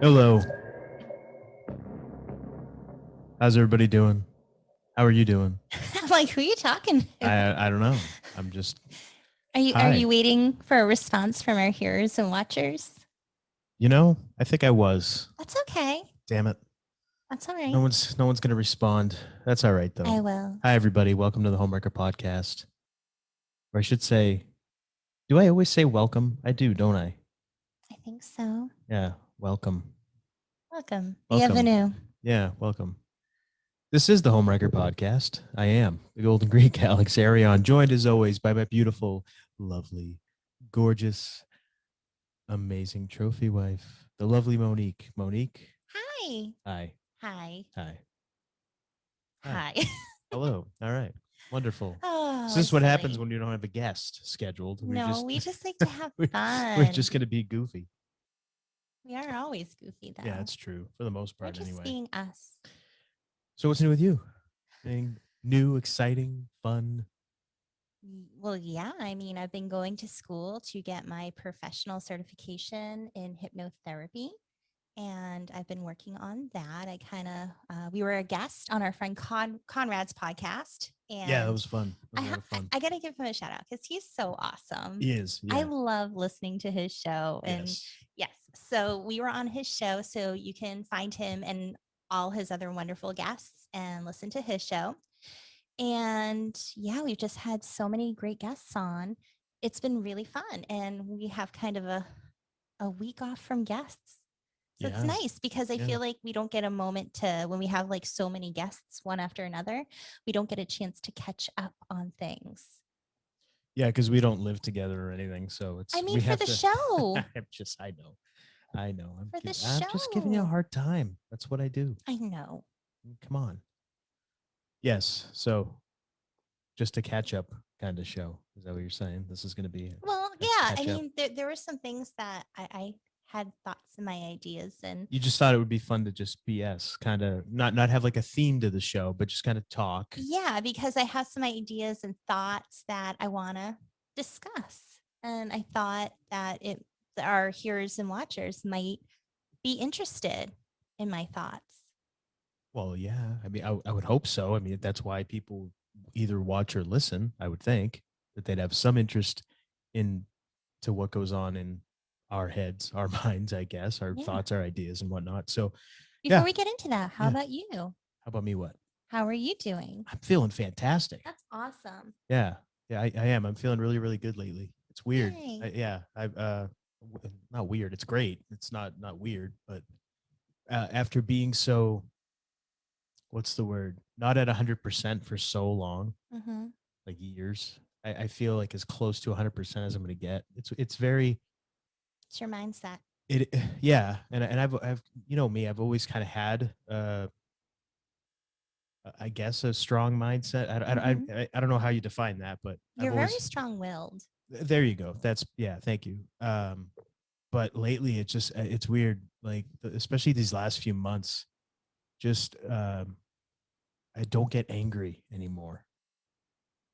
Hello. How's everybody doing? How are you doing? I'm like, who are you talking to? I don't know. I'm just Are you hi. waiting for a response from our hearers and watchers? I think I was. That's okay. Damn it. That's all No right. one's no one's gonna respond. That's all right I though. will. Hi everybody. Welcome to the Homewrecker podcast. Or I should say, do I always say welcome? I do, don't I? I think so. Yeah. Welcome. Welcome. Welcome. Bienvenue. Yeah, welcome. This is the Homewrecker podcast. I am the Golden Greek Alex Arion, joined as always by my beautiful, lovely, gorgeous, amazing trophy wife, the lovely Monique. Monique, Hi. hi. Hi. Hi. Hi. Hi. Hello. All right. Wonderful. Oh, So we're this is what happens silly. when you don't have a guest scheduled. We No, just we just like to have we're fun. just gonna be goofy. We are always goofy, Yeah, though. it's true for the most We're part, just anyway. being us. So what's new with you? Anything new, exciting, fun? Well, yeah. I mean, I've been going to school to get my professional certification in hypnotherapy. And I've been working on that. We were a guest on our friend Conrad's podcast, Yeah, that and was fun. That was a lot of fun. I got to give him a shout out because he's so awesome. He is. I Yeah. love listening to his show. And Yes. yes, so we were on his show. So you can find him and all his other wonderful guests and listen to his show. And yeah, we've just had so many great guests on. It's been really fun. And we have kind of a week off from guests. So it's Yeah. nice because I Yeah. feel like we don't get a moment to, when we have like so many guests one after another, we don't get a chance to catch up on things. Yeah, because we don't live together or anything, so I it's mean, we for have the to. show, I know. for the I'm just giving you a show. hard time. That's what I do. I know. Come on. Yes. So just a catch up kind of show. Is that what you're saying? This is going to be Well, a yeah. I catch up. mean, there were some things that I had thoughts and my ideas, and You just thought it would be fun to just BS, kind of not have like a theme to the show, but just kind of talk. yeah, because I have some ideas and thoughts that I want to discuss. And I thought that our hearers and watchers might be interested in my thoughts. Well, yeah. I mean, I would hope so. I mean, that's why people either watch or listen. I would think that they'd have some interest in to what goes on in our heads, our minds, I guess, our Yeah. thoughts, our ideas, and whatnot. So, Before yeah. we get into that, how Yeah. about you? How about me? What? How are you doing? I'm feeling fantastic. That's awesome. Yeah. Yeah, I am. I'm feeling really, really good lately. It's weird. Yay. Yeah. Not weird. It's great. It's not weird, but after being so, what's the word? Not at 100% for so long, Mm-hmm. like years. I feel like as close to 100% as I'm going to get. It's very It's your mindset. it yeah, and I've me, I've always kind of had I guess a strong mindset. Mm-hmm. I don't know how you define that, but I've You're very always strong-willed. there you go. That's yeah, thank you. But lately it's weird, like especially these last few months. Just I don't get angry anymore.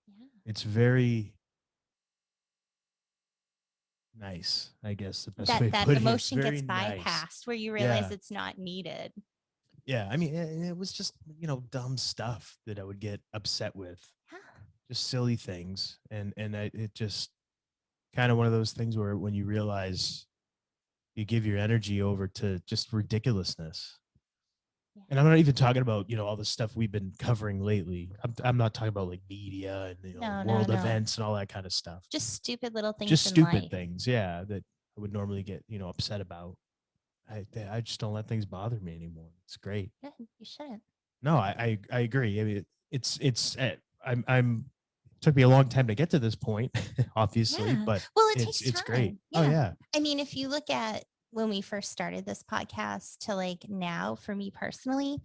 Yeah. It's very nice, I guess the best way That to that put it. It's emotion very gets nice. bypassed where you realize Yeah, it's not needed. yeah. I mean, it was just dumb stuff that I would get upset with, Yeah. just silly things, it just kind of one of those things where when you realize you give your energy over to just ridiculousness. Yeah. And I'm not even talking about, all the stuff we've been covering lately. I'm not talking about like media and No, no, world no. events and all that kind of stuff. Just stupid little things Just in stupid life. things, yeah, that I would normally get, upset about. I just don't let things bother me anymore. It's great. Yeah, you shouldn't. No, I agree. I mean, I'm it took me a long time to get to this point, obviously, Yeah. but Well, it takes it's great. time. Oh Yeah. yeah. I mean, if you look at when we first started this podcast to like now, for me personally,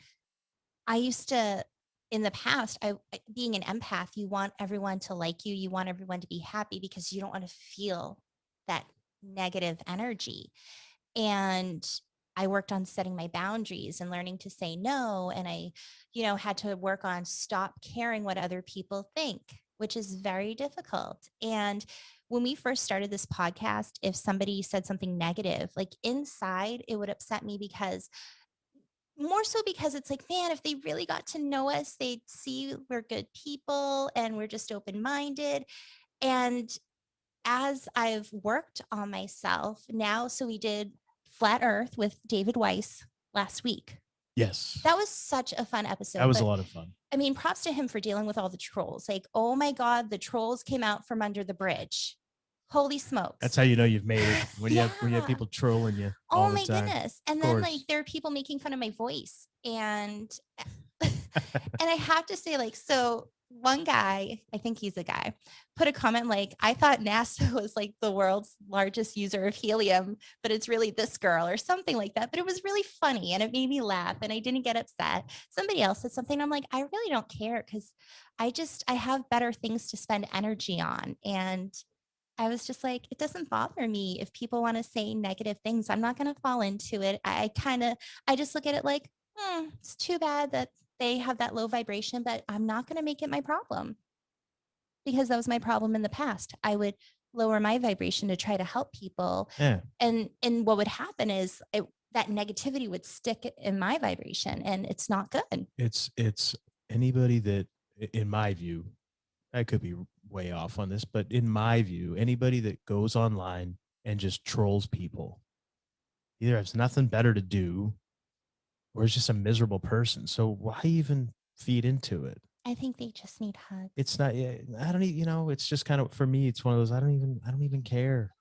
I used to, in the past, being an empath, you want everyone to like you. You want everyone to be happy because you don't want to feel that negative energy. And I worked on setting my boundaries and learning to say no. And I, had to work on stop caring what other people think, which is very difficult. And when we first started this podcast, if somebody said something negative, like inside, it would upset me because more so because it's like, man, if they really got to know us, they'd see we're good people and we're just open minded. And as I've worked on myself now, so we did Flat Earth with David Weiss last week. Yes. That was such a fun That episode. was a But lot of fun. I mean, props to him for dealing with all the trolls. Like, oh my God, the trolls came out from under the bridge. Holy smokes. That's how you know you've made it. When you have Yeah. people trolling you all Oh the my time. goodness. And Of then course. like there are people making fun of my voice. And and I have to say, like, so one guy, I think he's a guy, put a comment like, I thought NASA was like the world's largest user of helium, but it's really this girl or something like that. But it was really funny and it made me laugh and I didn't get upset. Somebody else said something. I'm like, I really don't care because I have better things to spend energy on. And I was just like, it doesn't bother me if people want to say negative things. I'm not going to fall into it. I just look at it like, it's too bad that they have that low vibration, but I'm not going to make it my problem because that was my problem in the past. I would lower my vibration to try to help people. Yeah. And what would happen is that negativity would stick in my vibration and it's not good. It's anybody that, in my view, I could be way off on this, but in my view, anybody that goes online and just trolls people either has nothing better to do or is just a miserable person. So why even feed into it? I think they just need hugs. It's not, yeah, I don't even, it's just kind of, for me, it's one of those, I don't even care.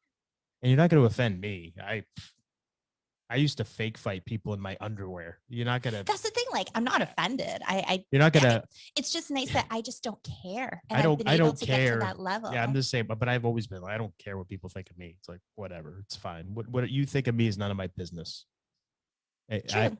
And you're not going to offend me. I used to fake fight people in my underwear. You're not going to, That's the thing. Like, I'm not offended. you're not going to, It's just nice that I just don't care. And I I've been able don't to care. get to that level. Yeah, I'm the same, but I've always been like, I don't care what people think of me. It's like, whatever, it's fine. What you think of me is none of my business.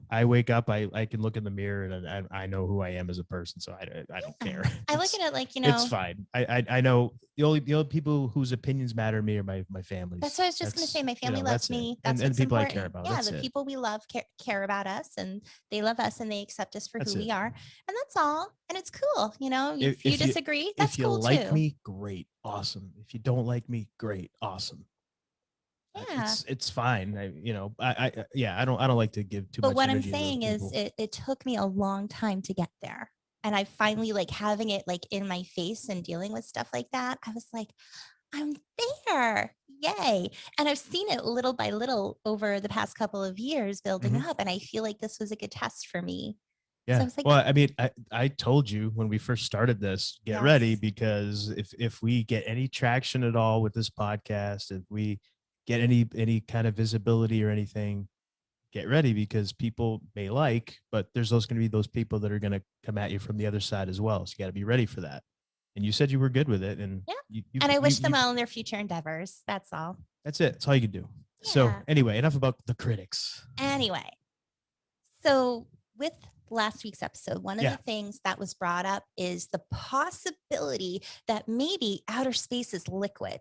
I wake up, I can look in the mirror and I know who I am as a person, so I don't care. I look at it like, it's fine. I know the only people whose opinions matter to me are my families. That's what I was just going to say. My family loves me. That's and the people important. I care about. Yeah, the people we love care about us, and they love us, and they accept us for who we are, and that's all. And it's cool. If you disagree, that's cool too. If you like me, great, awesome. If you don't like me, great, awesome. Yeah, it's fine. I don't like to give too much. But what I'm saying is, it took me a long time to get there, and I finally like having it like in my face and dealing with stuff like that. I was like, I'm there. Yay. And I've seen it little by little over the past couple of years building up. And I feel like this was a good test for me. Yeah. So I was like, well, I mean, I told you when we first started this, get ready, because if we get any traction at all with this podcast, if we get any kind of visibility or anything, get ready, because people may but there's going to be those people that are going to come at you from the other side as well. So you got to be ready for that. And you said you were good with it. And I wish them well in their future endeavors. That's all. That's it. That's all you can do. Yeah. So anyway, enough about the critics. Anyway, so with last week's episode, one of the things that was brought up is the possibility that maybe outer space is liquid.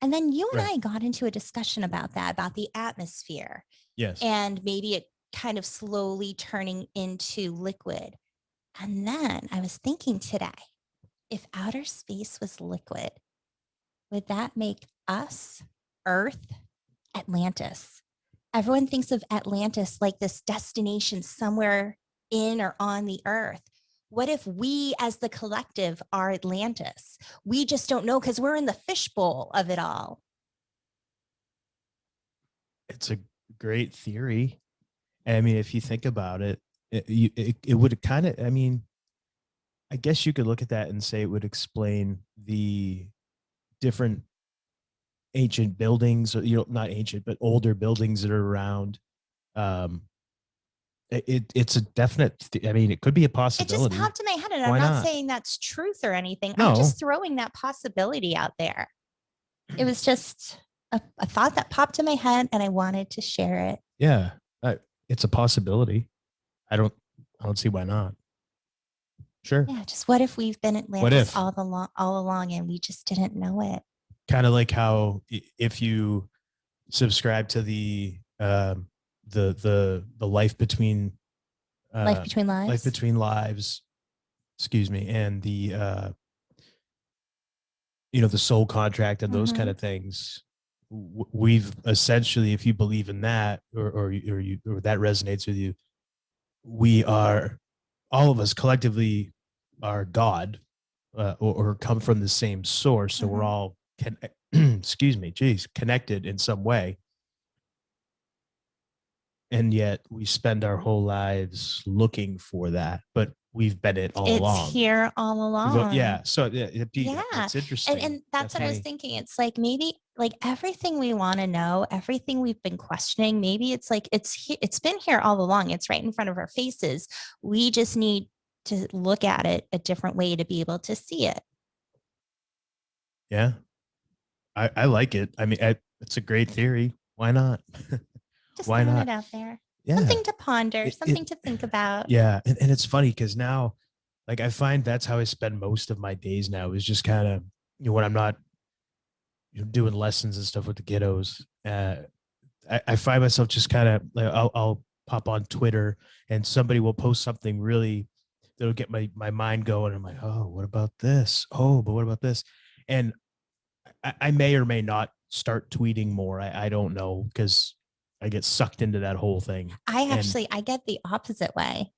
And then you and I got into a discussion about that, about the atmosphere. Yes. And maybe it kind of slowly turning into liquid. And then I was thinking today, if outer space was liquid, would that make us, Earth, Atlantis? Everyone thinks of Atlantis like this destination somewhere in or on the Earth. What if we as the collective are Atlantis? We just don't know because we're in the fishbowl of it all. It's a great theory. I mean, if you think about it, it would kind of, I mean, I guess you could look at that and say it would explain the different ancient buildings, or not ancient, but older buildings that are around. It's a definite. I mean, it could be a possibility. It just popped in my head, and I'm not saying that's truth or anything. No. I'm just throwing that possibility out there. It was just a thought that popped in my head, and I wanted to share it. Yeah, it's a possibility. I don't see why not. Sure. Yeah, just what if we've been Atlantis all along and we just didn't know it? Kind of like how if you subscribe to the life between lives, excuse me, and the the soul contract and those kind Mhm. of things. We've essentially, if you believe in that, or that resonates with you, we are, all of us collectively are God, or come from the same source. So we're Mhm. all excuse me, geez, connected in some way. And yet we spend our whole lives looking for that, but we've been it all It's along. here all Yeah. along. So yeah, Yeah. that's And interesting. and that's what I was Definitely. thinking. It's like maybe like everything we want to know, everything we've been questioning, maybe it's like it's been here all along. It's right in front of our faces. We just need to look at it a different way to be able to see it. Yeah. I like it. I mean, it's a great theory. Why not? Just Why throwing it not? out there. Yeah. Something to ponder, It something to think about. yeah. And it's funny because now, like, I find that's how I spend most of my days now, is just kind of, when I'm not, doing lessons and stuff with the kiddos. I find myself just kind of like, I'll pop on Twitter and somebody will post something really that'll get my mind going. I'm like, oh, what about this? Oh, but what about this? And I may or may not start tweeting more. I don't know, because I get sucked into that whole thing. And I get the opposite way.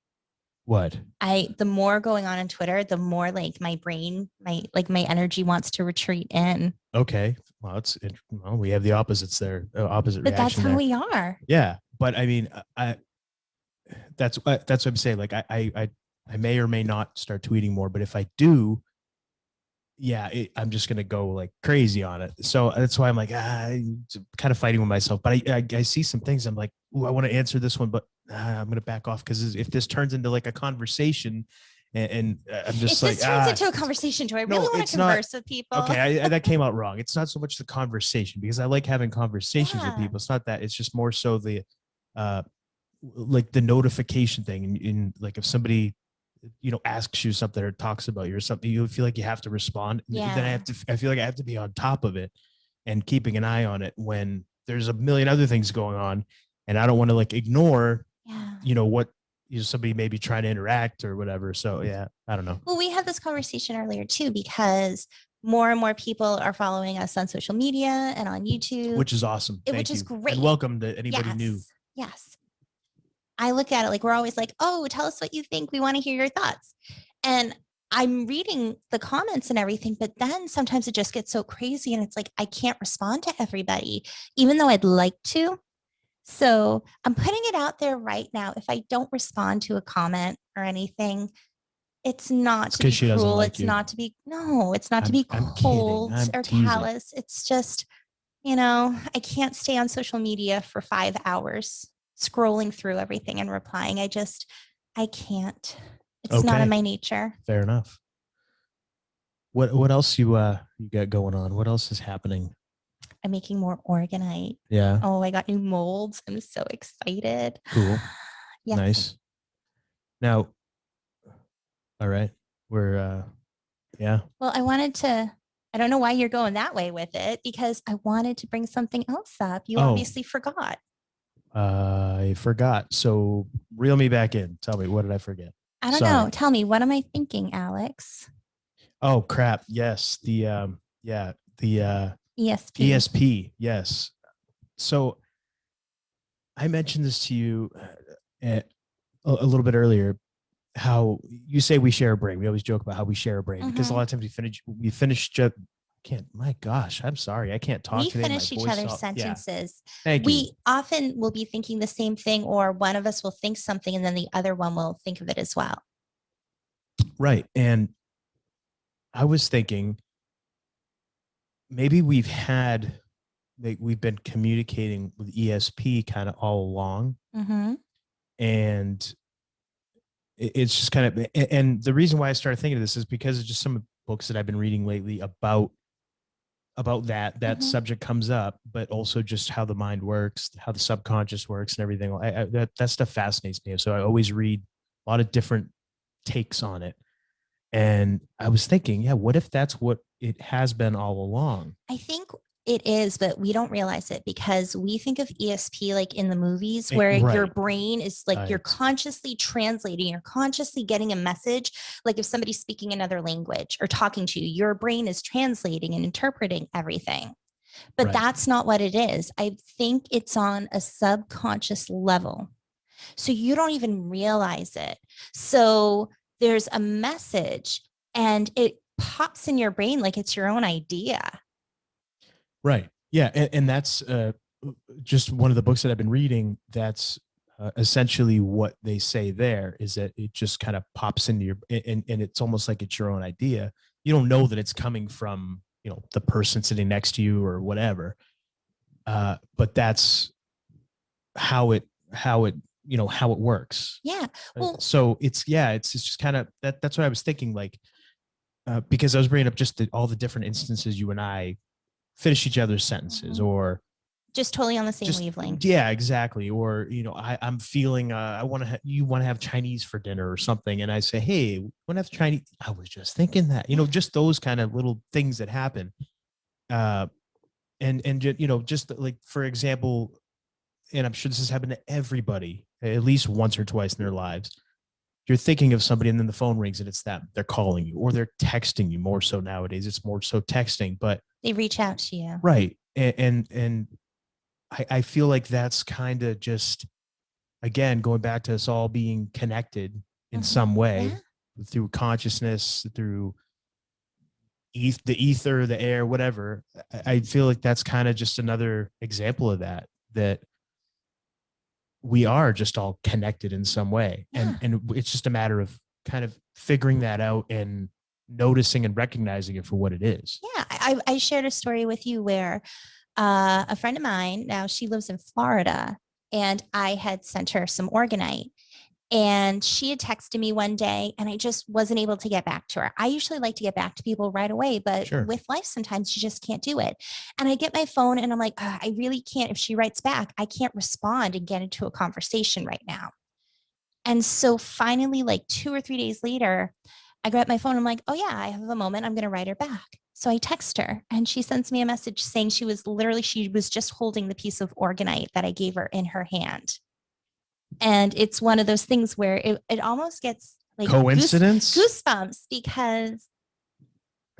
what? The more going on Twitter, the more like my brain, my energy wants to retreat in. Okay, well, well, we have the opposites there, opposite But that's reaction how there. we are. Yeah, but I mean, that's what I'm saying. Like, I may or may not start tweeting more, but if I do, yeah, I'm just gonna go like crazy on it. So that's why I'm like, kind of fighting with myself. But I see some things. I'm like, ooh, I want to answer this one, but I'm gonna back off, because if this turns into like a conversation, and I'm If just like, this turns into a conversation, do I really no, want to it's not. converse with people? Okay, that came out wrong. It's not so much the conversation, because I like having conversations with Yeah. people. It's not that. It's just more so the, uh, like the notification thing, in like, if somebody, asks you something or talks about you or something, you feel like you have to respond. Then Yeah. I feel like I have to be on top of it and keeping an eye on it when there's a million other things going on, and I don't want to like ignore, Yeah. what, somebody may be trying to interact or whatever. So yeah, I don't know. Well, we had this conversation earlier too, because more and more people are following us on social media and on YouTube, Which is awesome. which Thank is you, and great. welcome to anybody new. Yes. Yes. I look at it like we're always like, oh, tell us what you think. We want to hear your thoughts. And I'm reading the comments and everything, but then sometimes it just gets so crazy and it's like I can't respond to everybody, even though I'd like to. So I'm putting it out there right now. If I don't respond to a comment or anything, it's not It's to be because she doesn't cruel. like It's you. not to be, no, it's not to be I'm kidding. cold I'm or teasing. callous. It's just, I can't stay on social media for 5 hours scrolling through everything and replying. I can't. It's not in Okay, my nature. fair enough. What else you got going on? What else is happening? I'm making more organite. Yeah, Oh, I got new molds. I'm so excited. cool, Yes. nice. Now, all right, we're yeah. Well, I don't know why you're going that way with it, because I wanted to bring something else up. You Oh, obviously forgot. I forgot. So reel me back in. Tell me, what did I forget? I don't know. Sorry. Tell me, what am I thinking, Alex? Oh crap. Yes, the yeah, the ESP. ESP. Yes. So I mentioned this to you, a little bit earlier. How you say we share a brain. We always joke about how we share a brain, because a Mm-hmm. lot of times we finish just can't. My gosh, I'm sorry. I can't talk We today. My finish each voice. other's Yeah. sentences. Thank you. We often will be thinking the same thing, or one of us will think something and then the other one will think of it as well. Right. And I was thinking, maybe we've been communicating with ESP kind of all along, Mm-hmm. and it's just kind of, and the reason why I started thinking of this is because of just some books that I've been reading lately about that Mm-hmm. subject comes up, but also just how the mind works, how the subconscious works, and everything. That stuff fascinates me, so I always read a lot of different takes on it. And I was thinking, yeah, what if that's what it has been all along? I think It is, but we don't realize it because we think of ESP like in the movies where your Right. brain is like you're It's consciously translating, you're consciously getting a message. Like if somebody's speaking another language or talking to you, your brain is translating and interpreting everything. But right. that's not what it is. I think it's on a subconscious level. So you don't even realize it. So there's a message and it pops in your brain like it's your own idea. Right. Yeah. And that's just one of the books that I've been reading. That's essentially what they say there is that it just kind of pops into your, and it's almost like it's your own idea. You don't know that it's coming from, the person sitting next to you or whatever. But that's how it, how it works. Yeah. Well, So it's just kind of that's what I was thinking, like, because I was bringing up just all the different instances you and I finish each other's sentences, mhm, or just totally on the same just wavelength. yeah, exactly. Or I'm feeling I want to you want to have Chinese for dinner or something, and I say, hey, want to have Chinese? I was just thinking that, Yeah. just those kind of little things that happen. Uh, and just like, for example, and I'm sure this has happened to everybody at least once or twice in their lives. You're thinking of somebody and then the phone rings and it's them. They're calling you or they're texting you. More so nowadays, it's more so texting. But They reach out to you. right, and I feel like that's kind of just, again, going back to us all being connected in Mhm. some Yeah. way through consciousness, through the ether, the air, whatever. I feel like that's kind of just another example of that we are just all connected in some way, and Yeah. it's just a matter of kind of figuring that out and noticing and recognizing it for what it is. Yeah. I shared a story with you where a friend of mine, now she lives in Florida, and I had sent her some organite. And she had texted me one day, and I just wasn't able to get back to her. I usually like to get back to people right away, but Sure. with life, sometimes you just can't do it. And I get my phone and I'm like, I really can't. If she writes back, I can't respond and get into a conversation right now. And so finally, like 2 or 3 days later, I grab my phone. I'm like, oh, yeah, I have a moment. I'm going to write her back. So I text her and she sends me a message saying she was just holding the piece of organite that I gave her in her hand. And it's one of those things where it almost gets like Coincidence? goosebumps because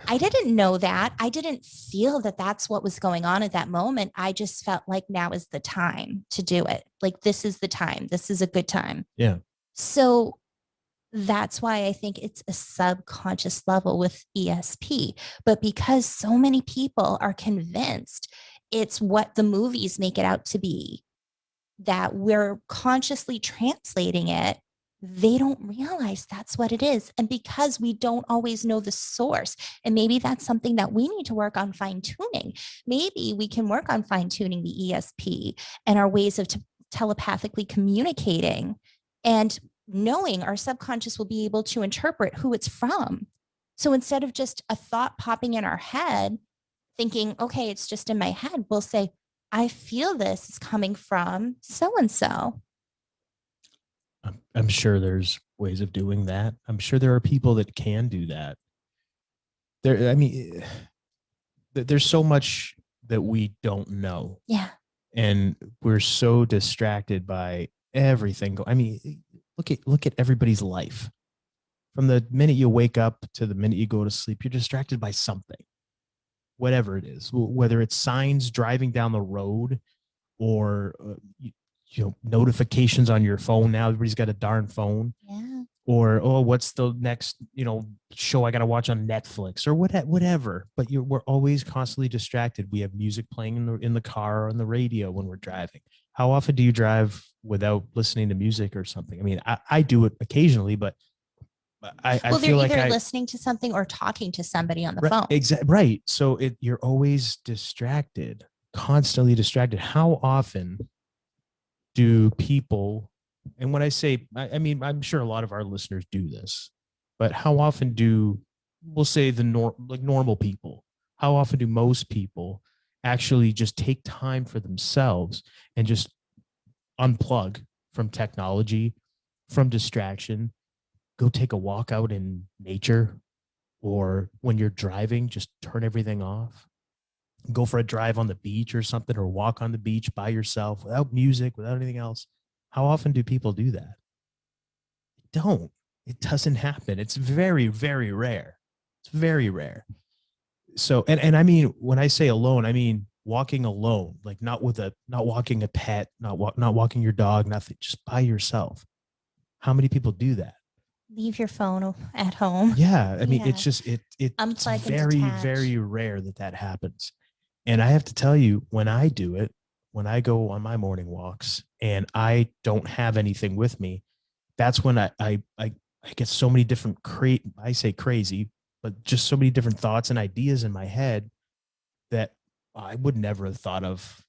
I didn't know that. I didn't feel that that's what was going on at that moment. I just felt like now is the time to do it. Like, this is the time. This is a good time. Yeah. So that's why I think it's a subconscious level with ESP. But because so many people are convinced it's what the movies make it out to be, that we're consciously translating it, they don't realize that's what it is. And because we don't always know the source, and maybe that's something that we need to work on fine tuning. Maybe we can work on fine tuning the ESP and our ways of telepathically communicating, and knowing our subconscious will be able to interpret who it's from. So instead of just a thought popping in our head, thinking, okay, it's just in my head, we'll say, I feel this is coming from so and so. I'm sure there's ways of doing that. I'm sure there are people that can do that. I mean, there's so much that we don't know, Yeah. and we're so distracted by everything. I mean, look at everybody's life. From the minute you wake up to the minute you go to sleep, you're distracted by something, whatever it is, whether it's signs driving down the road, or notifications on your phone. Now everybody's got a darn phone. Yeah. Or, oh, what's the next show I got to watch on Netflix, or whatever. But we're always constantly distracted. We have music playing in the car or on the radio when we're driving. How often do you drive without listening to music or something? I mean, I do it occasionally, but I Well, they're feel like either listening to something or talking to somebody on the right, phone. right. So you're always distracted, constantly distracted. How often do people, and when I say, I mean, I'm sure a lot of our listeners do this, but how often do, we'll say, like normal people, how often do most people actually just take time for themselves and just unplug from technology, from distraction, go take a walk out in nature, or when you're driving, just turn everything off? go for a drive on the beach or something, or walk on the beach by yourself without music, without anything else. How often do people do that? Don't. It doesn't happen. It's very, very rare. It's very rare. So, and I mean, when I say alone, I mean walking alone, like not walking a pet, not walking your dog, nothing, just by yourself. How many people do that? Leave your phone at home. Yeah, I mean, it's Yeah. just it's Unplug and very, detach. very rare that that happens. And I have to tell you, when I do it, when I go on my morning walks and I don't have anything with me, that's when I get so many different I say crazy, but just so many different thoughts and ideas in my head that I would never have thought of.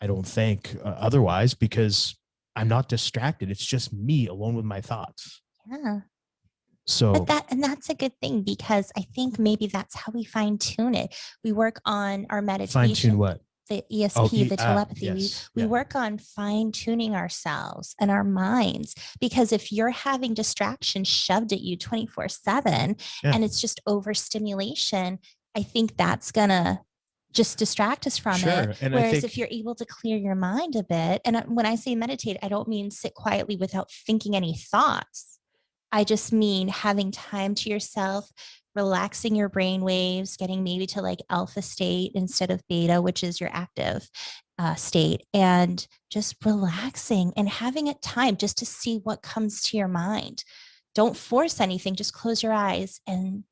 I don't think otherwise, because I'm not distracted. It's just me alone with my thoughts. Yeah. But So that's a good thing because I think maybe that's how we fine tune it. We work on our fine tune meditation, what? the Oh, ESP, the telepathy. We yes, we yeah, work on fine tuning ourselves and our minds because if you're having distractions shoved at you 24/7 yeah, and it's just overstimulation, I think that's gonna just distract us from it. sure. And I Whereas if think you're able to clear your mind a bit, and when I say meditate, I don't mean sit quietly without thinking any thoughts. I just mean having time to yourself, relaxing your brain waves, getting maybe to like alpha state instead of beta, which is your active state, and just relaxing and having a time just to see what comes to your mind. Don't force anything, just close your eyes and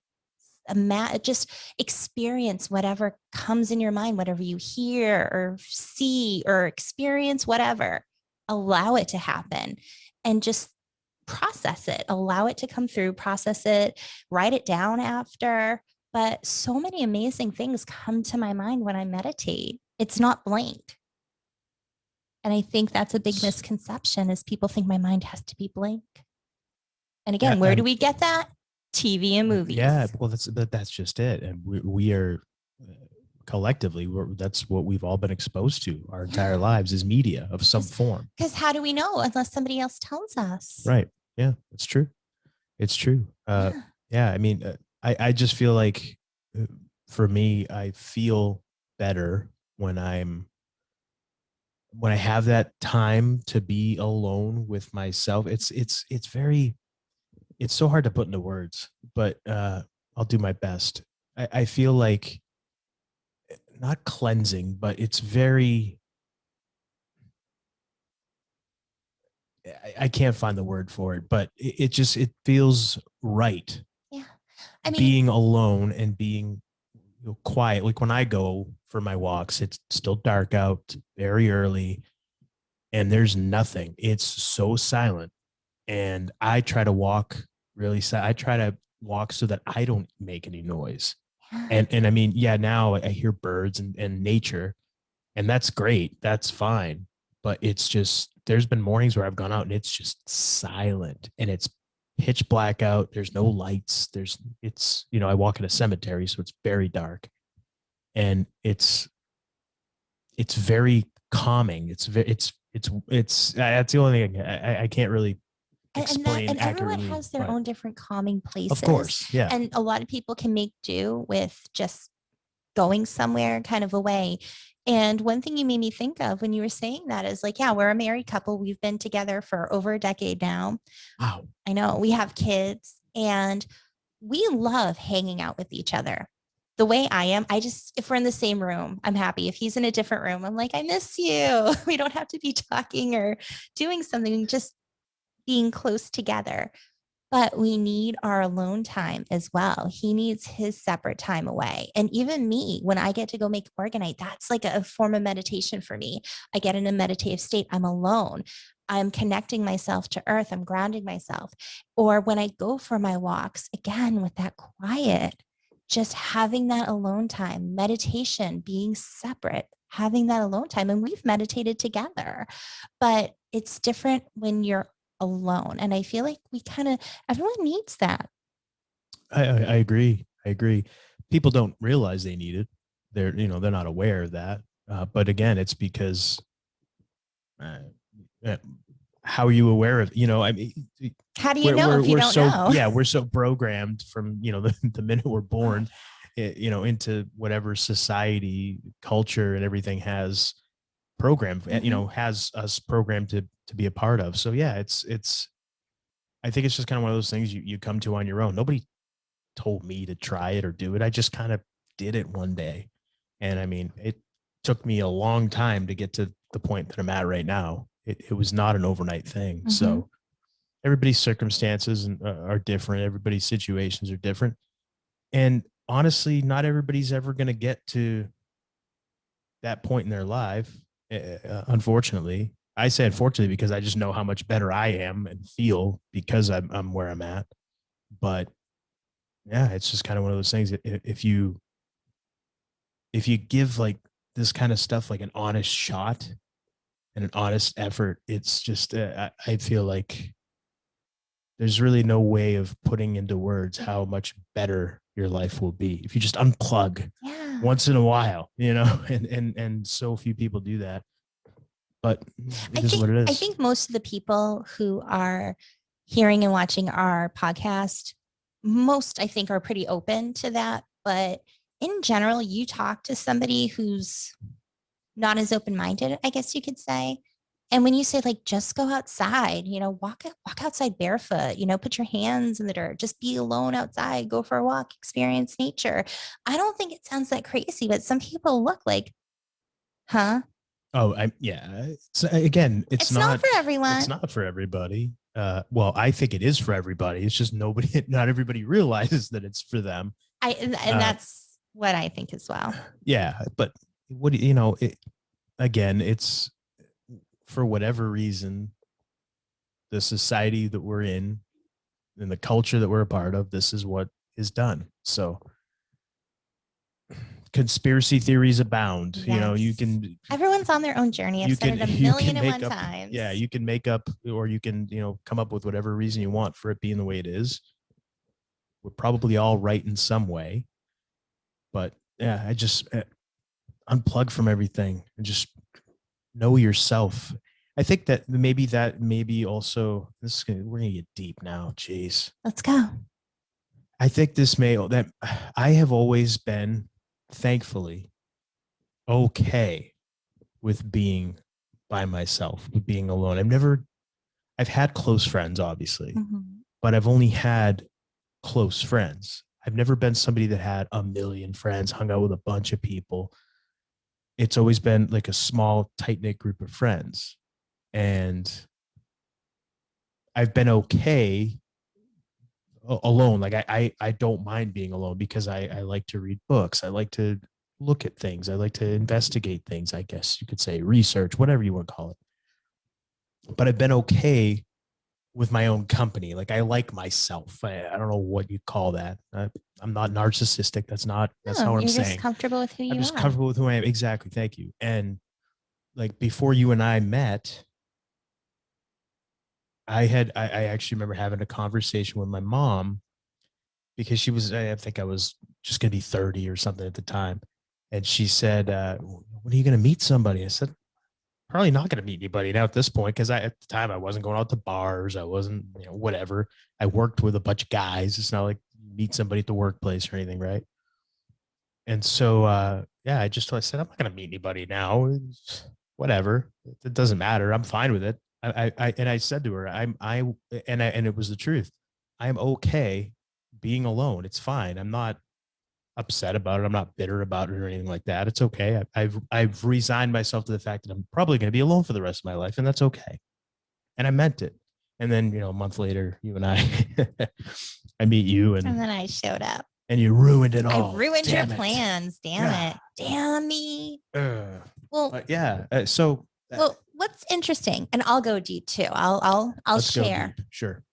just experience whatever comes in your mind, whatever you hear or see or experience, whatever. Allow it to happen and just process it, allow it to come through, process it, write it down after. But so many amazing things come to my mind when I meditate. It's not blank. And I think that's a big misconception is people think my mind has to be blank. And yeah, again, where do we get that? TV and yeah. movies. Well, that's just it, and we are collectively that's what we've all been exposed to our entire Yeah. lives is media of some Because form. how do we know unless somebody else tells us? Right. Yeah, it's true. It's true. Yeah. Yeah. I mean, I just feel like uh, for me, I feel better when when I have that time to be alone with myself. It's very, it's so hard to put into words, but I'll do my best. I feel like not cleansing, but it's very, I can't find the word for it, but it just, it feels right Yeah. I mean, being alone and being quiet. Like when I go for my walks, it's still dark out, very early, and there's nothing. It's so silent. And I try to walk I try to walk so that I don't make any noise. yeah. And I mean, yeah, now I hear birds and nature, and that's great. That's fine. But it's just, there's been mornings where I've gone out and it's just silent and it's pitch black out. There's no lights. It's, I walk in a cemetery, so it's very dark, and it's very calming. That's the only thing I can't really explain And everyone accurately, has their but own different calming of places. course, yeah. And a lot of people can make do with just going somewhere kind of away. And one thing you made me think of when you were saying that is like, yeah, we're a married couple. We've been together for over a decade now. Wow. I know we have kids and we love hanging out with each other. The way I am, if we're in the same room, I'm happy. If he's in a different room, I'm like, I miss you. We don't have to be talking or doing something, just being close together. But we need our alone time as well. He needs his separate time away. And even me, when I get to go make organite, that's like a form of meditation for me. I get in a meditative state. I'm alone. I'm connecting myself to earth. I'm grounding myself. Or when I go for my walks, again, with that quiet, just having that alone time, meditation, being separate, having that alone time. And we've meditated together, but it's different when you're alone. And I feel like everyone needs that. I agree. I agree. People don't realize they need it. They're not aware of that. But again, it's because uh, uh, how are you aware of, I mean, How do you know if you we're don't so, know? yeah, we're so programmed from, the minute we're born into whatever society, culture, and everything has programmed, has us programmed to be a part of. So yeah, it's I think it's just kind of one of those things you come to on your own. Nobody told me to try it or do it. I just kind of did it one day. And I mean, it took me a long time to get to the point that I'm at right now. It was not an overnight thing. Mm-hmm. So everybody's circumstances are different. Everybody's situations are different. And honestly, not everybody's ever going to get to that point in their life. Unfortunately, I say unfortunately because I just know how much better I am and feel because I'm where I'm at. But yeah, it's just kind of one of those things. If you give like this kind of stuff like an honest shot and an honest effort, it's just I feel like there's really no way of putting into words how much better your life will be if you just unplug once in a while, and so few people do that. But it is what it is. I think most of the people who are hearing and watching our podcast, most I think are pretty open to that. But in general, you talk to somebody who's not as open-minded, I guess you could say. And when you say like, just go outside, walk outside barefoot, put your hands in the dirt, just be alone outside, go for a walk, experience nature. I don't think it sounds that crazy, but some people look like, huh? Oh, yeah. So again, it's not for everyone. It's not for everybody. Well, I think it is for everybody. It's just not everybody realizes that it's for them. And that's what I think as well. Yeah, but what do again, it's for whatever reason, the society that we're in and the culture that we're a part of, this is what is done. So conspiracy theories abound. Yes. You can everyone's on their own journey. I've said it a million and one times. Yeah, you can make up, or you can come up with whatever reason you want for it being the way it is. We're probably all right in some way, but yeah, I just unplug from everything and just know yourself. I think that maybe also we're gonna get deep now. Jeez, let's go. I think that I have always been, thankfully, okay with being by myself, with being alone. I've had close friends, obviously, but I've only had close friends. I've never been somebody that had a million friends, hung out with a bunch of people. It's always been like a small, tight-knit group of friends. And I've been okay alone. Like I don't mind being alone because I like to read books. I like to look at things. I like to investigate things, I guess you could say, research, whatever you want to call it. But I've been okay with my own company. Like I like myself. I don't know what you'd call that. I'm not narcissistic. That's not what I'm saying. You're just comfortable with who you are. I'm just comfortable with who I am. Exactly. Thank you. And like before you and I met, I actually remember having a conversation with my mom because I think I was just going to be 30 or something at the time. And she said, when are you going to meet somebody? I said, probably not going to meet anybody now at this point. Cause at the time I wasn't going out to bars. I wasn't, whatever. I worked with a bunch of guys. It's not like you meet somebody at the workplace or anything. Right. And so, yeah, I said, I'm not going to meet anybody now. It's whatever. It doesn't matter. I'm fine with it. And I said to her, and it was the truth. I'm okay being alone. It's fine. I'm not upset about it. I'm not bitter about it or anything like that. It's okay. I've resigned myself to the fact that I'm probably going to be alone for the rest of my life, and that's okay. And I meant it. And then, a month later, you and I, I meet you, and then I showed up, and you ruined it all. I ruined your plans. Damn it. Damn me. Well, yeah. Well, what's interesting, and I'll go deep too. I'll share. Sure.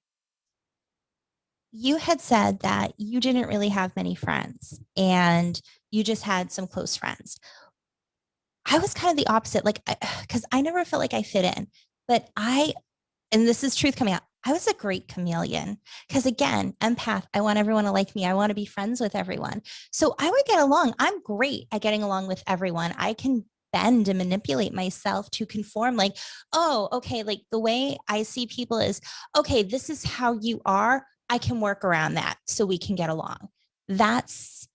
You had said that you didn't really have many friends and you just had some close friends. I was kind of the opposite, like, because I never felt like I fit in, but and this is truth coming out, I was a great chameleon because, again, empath, I want everyone to like me. I want to be friends with everyone. So I would get along. I'm great at getting along with everyone. I can bend and manipulate myself to conform, like, oh, okay, like the way I see people is, okay, this is how you are. I can work around that so we can get along. That's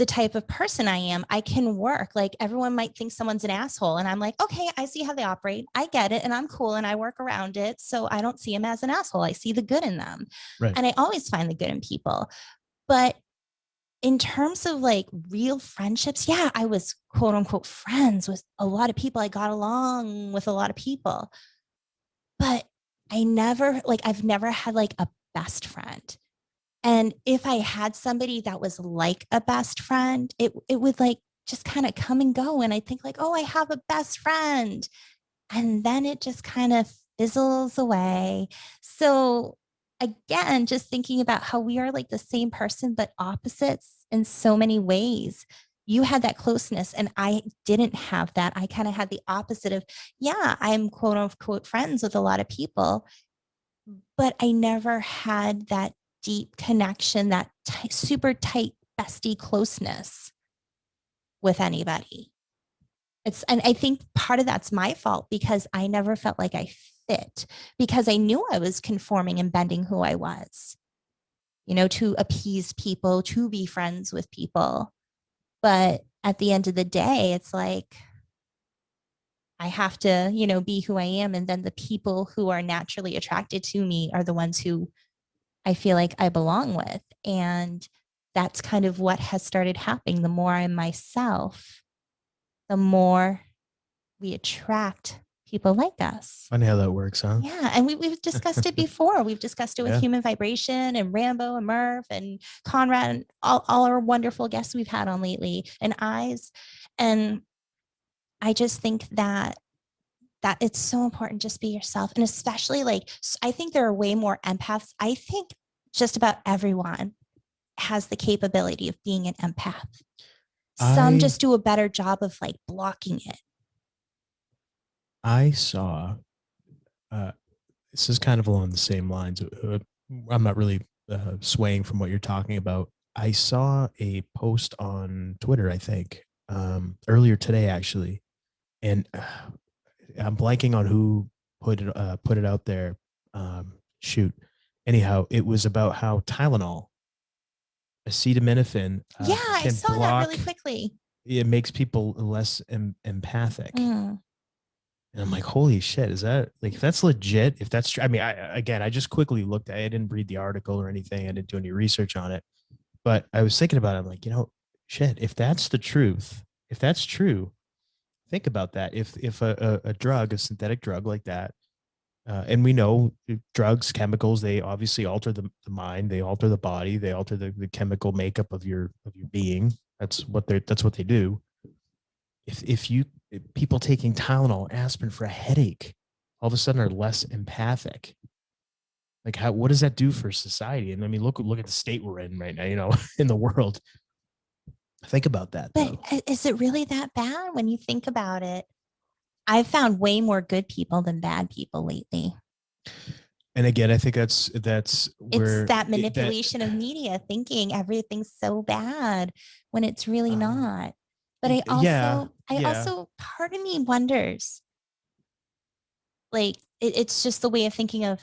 the type of person I am, I can work. Like everyone might think someone's an asshole. And I'm like, okay, I see how they operate. I get it. And I'm cool and I work around it. So I don't see them as an asshole. I see the good in them. Right. And I always find the good in people. But in terms of like real friendships, yeah, I was quote unquote friends with a lot of people. I got along with a lot of people. But I've never had like a best friend. And if I had somebody that was like a best friend, it would like just kind of come and go. And I think like, oh, I have a best friend. And then it just kind of fizzles away. So again, just thinking about how we are like the same person, but opposites in so many ways. You had that closeness and I didn't have that. I kind of had the opposite of, yeah, I'm quote unquote friends with a lot of people, but I never had that deep connection, that super tight bestie closeness with anybody. And I think part of that's my fault because I never felt like I fit because I knew I was conforming and bending who I was, to appease people, to be friends with people. But at the end of the day, it's like I have to, be who I am. And then the people who are naturally attracted to me are the ones who I feel like I belong with. And that's kind of what has started happening. The more I'm myself, the more we attract people like us. Funny how that works, huh? Yeah. And we've discussed it before. We've discussed it with Yeah. Human Vibration and Rambo and Murph and Conrad and all our wonderful guests we've had on lately and Eyes. And I just think that it's so important. Just be yourself. And especially like, I think there are way more empaths. I think just about everyone has the capability of being an empath. Some I just do a better job of like blocking it. I saw this is kind of along the same lines. I'm not really swaying from what you're talking about. I saw a post on Twitter, I think, earlier today, actually, and I'm blanking on who put it out there. Shoot. Anyhow, it was about how Tylenol, acetaminophen, Yeah, I can saw that block. really quickly. It makes people less empathic. Mm. And I'm like, holy shit, is that like, if that's legit? If that's true, I mean, I just quickly looked at it. I didn't read the article or anything. I didn't do any research on it, but I was thinking about it. I'm like, shit, if that's the truth, if that's true, think about that. If a drug, a synthetic drug like that, and we know drugs, chemicals, they obviously alter the mind, they alter the body, they alter the chemical makeup of your being. That's what they do. If people taking Tylenol, aspirin for a headache, all of a sudden are less empathic. Like what does that do for society? And I mean, look at the state we're in right now, in the world. Think about that But though. is it really that bad when you think about it? I've found way more good people than bad people lately. And again, I think that's It's where that that manipulation of media thinking everything's so bad when it's really um, not. But yeah, I yeah. also, part of me wonders, like, it's just the way of thinking of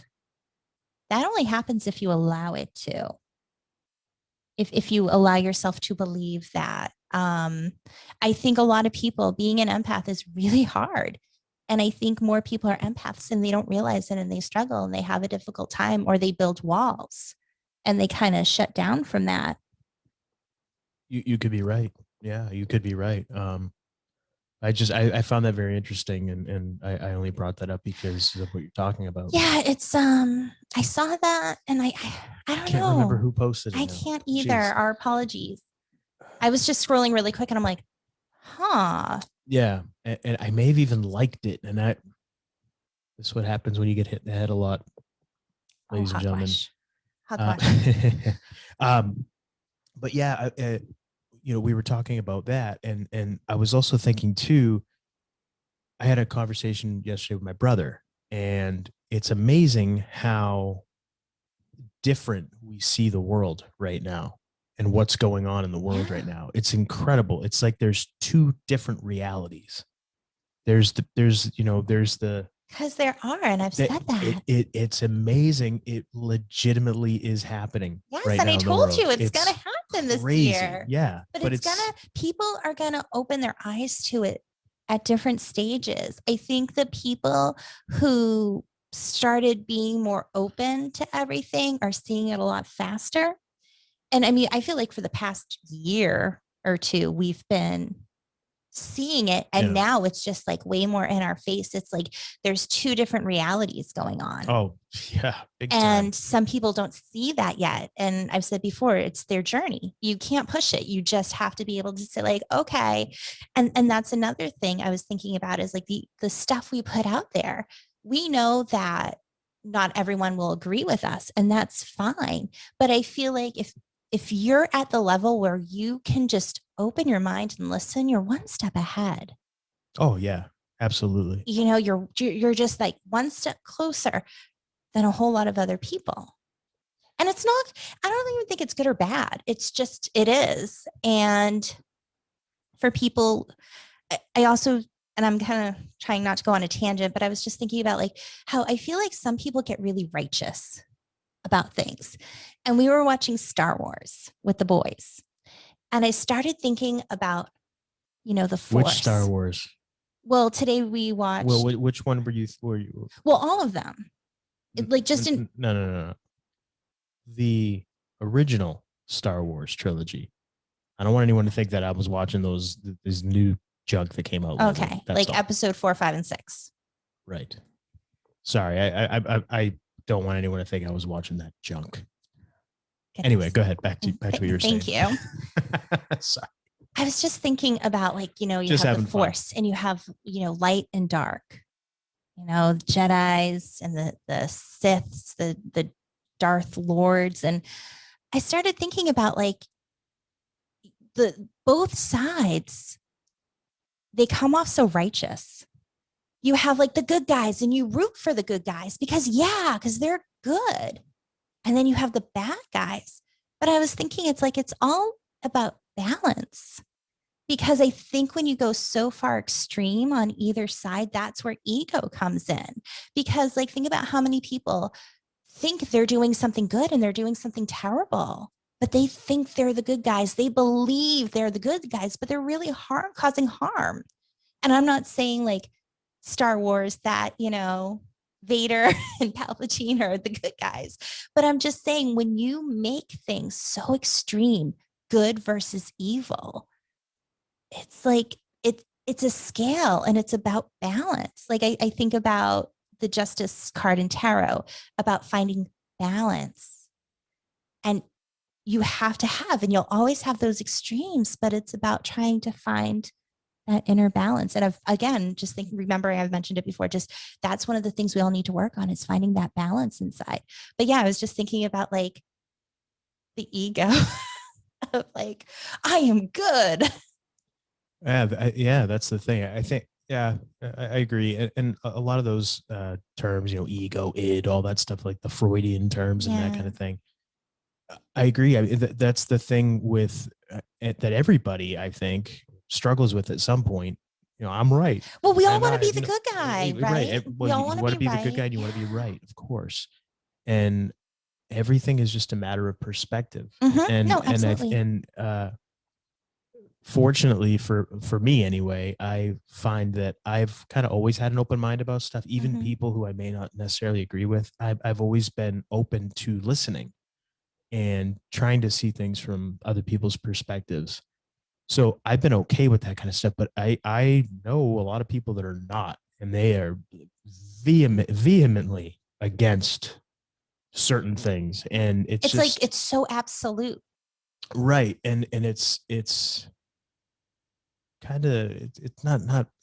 that only happens if you allow it to. If you allow yourself to believe that. I think a lot of people being an empath is really hard. And I think more people are empaths and they don't realize it and they struggle and they have a difficult time or they build walls and they kind of shut down from that. You could be right. Yeah, you could be right. I found that very interesting, and I only brought that up because of what you're talking about. Yeah, it's I saw that and I I don't can't remember know. who posted it I now. can't either. Jeez. Our apologies. I was just scrolling really quick and I'm like, huh. Yeah, and I may have even liked it, and this is what happens when you get hit in the head a lot, Oh, ladies and gentlemen. hogwash. Uh, Hogwash. um, but yeah, we were talking about that, and I was also thinking too. I had a conversation yesterday with my brother, and it's amazing how different we see the world right now and what's going on in the world Yeah. right now. It's incredible. It's like there's two different realities. There's the Because there are, and I've that said that. it's amazing. It legitimately is happening Yes, right and I now in the told world. you it's gonna It's happen. happen this crazy. year. Yeah. But people are gonna open their eyes to it at different stages. I think the people who started being more open to everything are seeing it a lot faster. And I mean, I feel like for the past year or two, we've been seeing it. And Yeah. now it's just like way more in our face. It's like there's two different realities going on. Oh, yeah. Big And time. some people don't see that yet. And I've said before, it's their journey. You can't push it. You just have to be able to say, like, okay. And that's another thing I was thinking about is like the stuff we put out there. We know that not everyone will agree with us, and that's fine. But I feel like if you're at the level where you can just open your mind and listen, you're one step ahead. Oh, yeah. Absolutely. You know, you're just like one step closer than a whole lot of other people. And it's not, I don't even think it's good or bad. It's just, it is. And for people, I also, and I'm kind of trying not to go on a tangent, but I was just thinking about like how I feel like some people get really righteous about things. And we were watching Star Wars with the boys. And I started thinking about, you know, the Force. Which Star Wars? Well, today we watched. Well, which one were you? Well, all of them. Like just in. No. The original Star Wars trilogy. I don't want anyone to think that I was watching this new junk that came out. Okay, like all. Episode 4, 5, and 6. Right. Sorry, I don't want anyone to think I was watching that junk. Goodness. Anyway, go ahead. Back to what you were saying. Thank you. Sorry. I was just thinking about like, you know, you just have the Force fun. And you have, you know, light and dark. You know, the Jedis and the Siths, the Darth Lords. And I started thinking about like both sides, they come off so righteous. You have like the good guys and you root for the good guys because they're good. And then you have the bad guys. But I was thinking it's like, it's all about balance. Because I think when you go so far extreme on either side, that's where ego comes in. Because like, think about how many people think they're doing something good and they're doing something terrible, but they think they're the good guys. They believe they're the good guys, but they're really causing harm. And I'm not saying like Star Wars that, you know, Vader and Palpatine are the good guys, but I'm just saying when you make things so extreme, good versus evil, it's like, it's a scale and it's about balance. Like I think about the Justice card in tarot about finding balance. And you have to have, and you'll always have those extremes, but it's about trying to find that inner balance. And remembering I've mentioned it before, just that's one of the things we all need to work on is finding that balance inside. But yeah, I was just thinking about like the ego of like, I am good. Yeah, that's the thing. I think, yeah, I agree. And a lot of those terms, you know, ego, id, all that stuff, like the Freudian terms and that kind of thing. I agree. That's the thing with that everybody, I think, struggles with at some point. You know, I'm right. Well, we all want to be the good guy, right? Well, you want to be the good guy and you want to be right, of course. And everything is just a matter of perspective. Mm-hmm. No, absolutely. Fortunately for me anyway, I find that I've kind of always had an open mind about stuff, even people who I may not necessarily agree with. I've always been open to listening and trying to see things from other people's perspectives. So I've been okay with that kind of stuff, but I know a lot of people that are not, and they are vehemently against certain things. And it's just like, it's so absolute. Right. And it's kind of,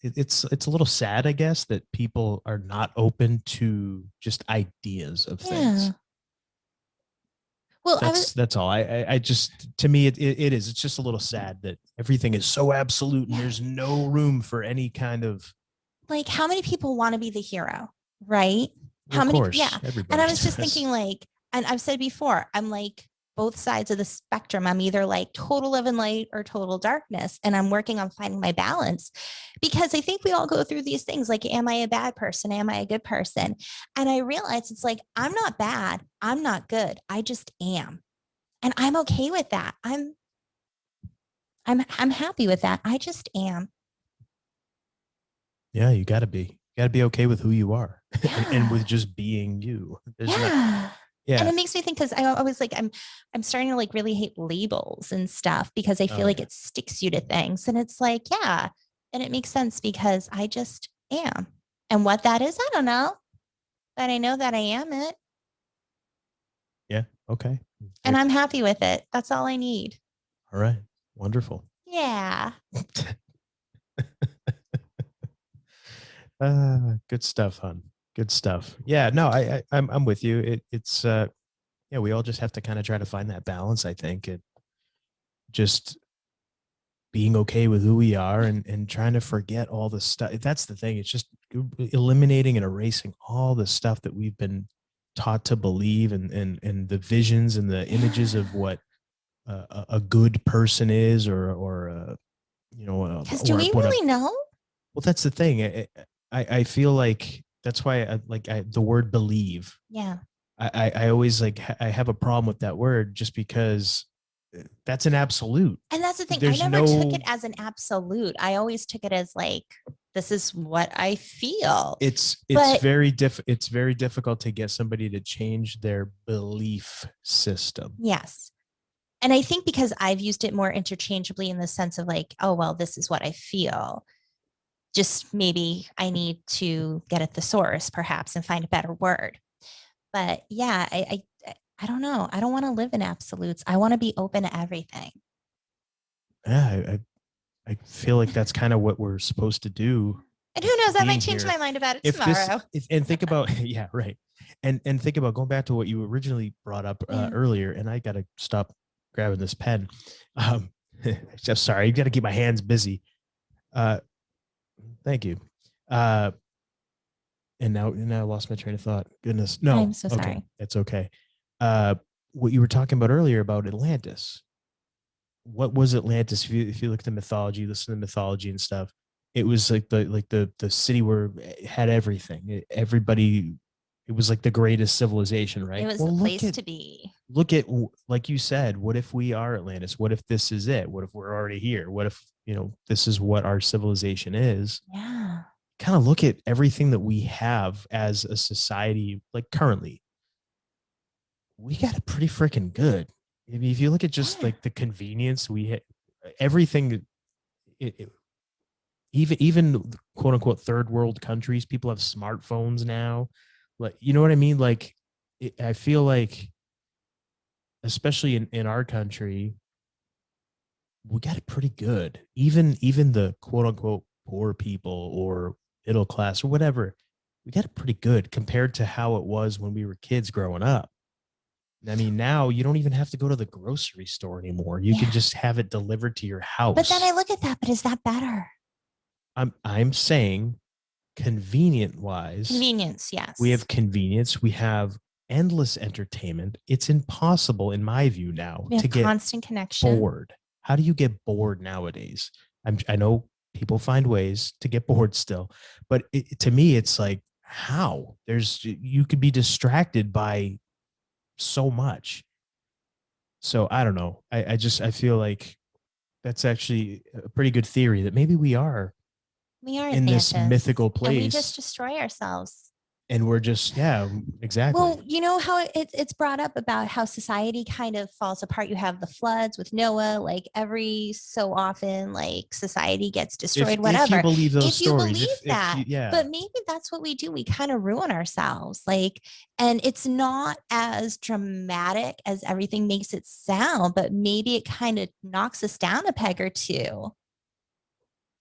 it's a little sad, I guess, that people are not open to just ideas of things. Well, that's all. I just, to me, it is. It's just a little sad that everything is so absolute and there's no room for any kind of. Like, how many people want to be the hero, right? How many? Course, yeah. And I was just thinking, like, and I've said before, I'm like both sides of the spectrum. I'm either like total love and light or total darkness, and I'm working on finding my balance because I think we all go through these things. Like, am I a bad person? Am I a good person? And I realize it's like, I'm not bad. I'm not good. I just am. And I'm okay with that. I'm happy with that. I just am. Yeah, you got to be. You got to be okay with who you are and with Yeah. just being you. There's not, Yeah. And yeah. it makes me think because I always like I'm starting to like really hate labels and stuff because I Oh, feel like yeah. it sticks you to things. And it's like, yeah. And it makes sense because I just am. And what that is, I don't know. But I know that I am it. Yeah. Okay. And There- I'm happy with it. That's all I need. All right. Wonderful. Yeah. Good stuff, hon. Good stuff. Yeah, no, I'm with you. It's yeah, we all just have to kind of try to find that balance, I think. It just being okay with who we are and trying to forget all the stuff. That's the thing. It's just eliminating and erasing all the stuff that we've been taught to believe and the visions and the images of Yeah. what a good person is or Because do or we what a really know? well, that's the thing. I feel like that's why the word believe. Yeah. I always I have a problem with that word just because that's an absolute. And that's the thing. I There's never took it no as an absolute. I always took it as like, this is what I feel. But it's very difficult to get somebody to change their belief system. yes. And I think because I've used it more interchangeably in the sense of like, oh, well, this is what I feel. Just maybe I need to get at the source perhaps and find a better word. But yeah, I don't know. I don't want to live in absolutes. I want to be open to everything. Yeah, I feel like that's kind of what we're supposed to do And who knows, I being might change here. my mind about it If this tomorrow. if, and think about yeah, right. And think about going back to what you originally brought up Yeah. earlier, and I gotta stop grabbing this pen. um just sorry, you gotta keep my hands busy. uh Thank you. And now I lost my train of thought. Goodness. I'm No. so Okay. sorry. It's okay. uh what you were talking about earlier about Atlantis, what was Atlantis? If you look at the mythology, listen to the mythology and stuff, it was like the city where it had everything. Everybody, it was like the greatest civilization, It right? was the Well, place to be. look at like you said, what if we are Atlantis? What if this is it? What if we're already here? What if, this is what our civilization is? Yeah. Kind of look at everything that we have as a society, like currently we got it pretty freaking good. I mean, if you look at just Yeah. like the convenience everything, even quote unquote third world countries, people have smartphones now. Like, you know what I mean? Like, I feel like, especially in our country, we got it pretty good. Even the quote unquote poor people or middle class or whatever, we got it pretty good compared to how it was when we were kids growing up. I mean, now you don't even have to go to the grocery store anymore. You can Yeah. just have it delivered to your But then I house. look at that, but is that better? I'm saying convenient wise, Convenience, we yes. have convenience, we have endless entertainment. It's impossible in my view now We to have get constant connection. bored. How do you get bored nowadays? I know people find ways to get bored still, but to me it's like, how? You could be distracted by so much. So I don't know. I feel like that's actually a pretty good theory that maybe we are We are in this Atlantis mythical and we just place destroy ourselves. and we're just, yeah, exactly. Well, you know how it's brought up about how society kind of falls apart. You have the floods with Noah, like every so often, like society gets if destroyed, if you whatever. believe those If you stories, believe if that, you, yeah, but maybe that's what we do. We kind of ruin ourselves. Like, and it's not as dramatic as everything makes it sound, but maybe it kind of knocks us down a peg or two.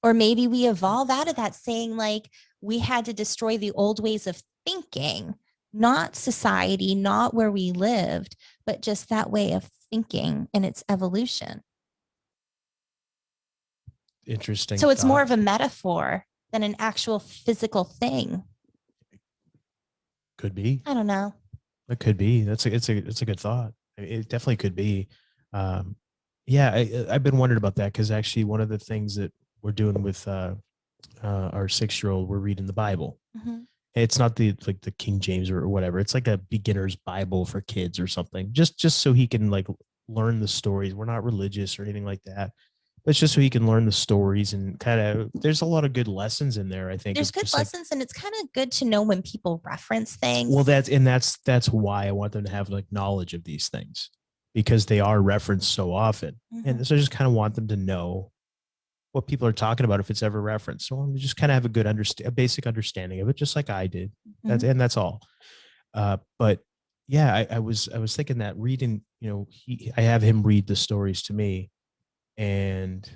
Or maybe we evolve out of that saying, like, we had to destroy the old ways of thinking, not society, not where we lived, but just that way of thinking and its evolution. interesting So it's more thought. of a metaphor than an actual physical thing. Could be. I don't know. It could be. It's a good thought. It definitely could be. Um, yeah, I've been wondering about that because actually one of the things that we're doing with our 6-year-old, we're reading the Bible. Mhm. It's not the King James or whatever. It's like a beginner's Bible for kids or something. Just so he can like learn the stories. We're not religious or anything like that. But it's just so he can learn the stories and kind of. There's a lot of good lessons in there. I think There's of good just like, lessons, and it's kind of good to know when people reference well, things. that's why I want them to have like knowledge of these things, because they are referenced so often, and so I just kind of want them to know what people are talking about if it's ever referenced. So we just kind of have a basic understanding of it, just like I did. That's all. But yeah, I was thinking that reading, I have him read the stories to me, and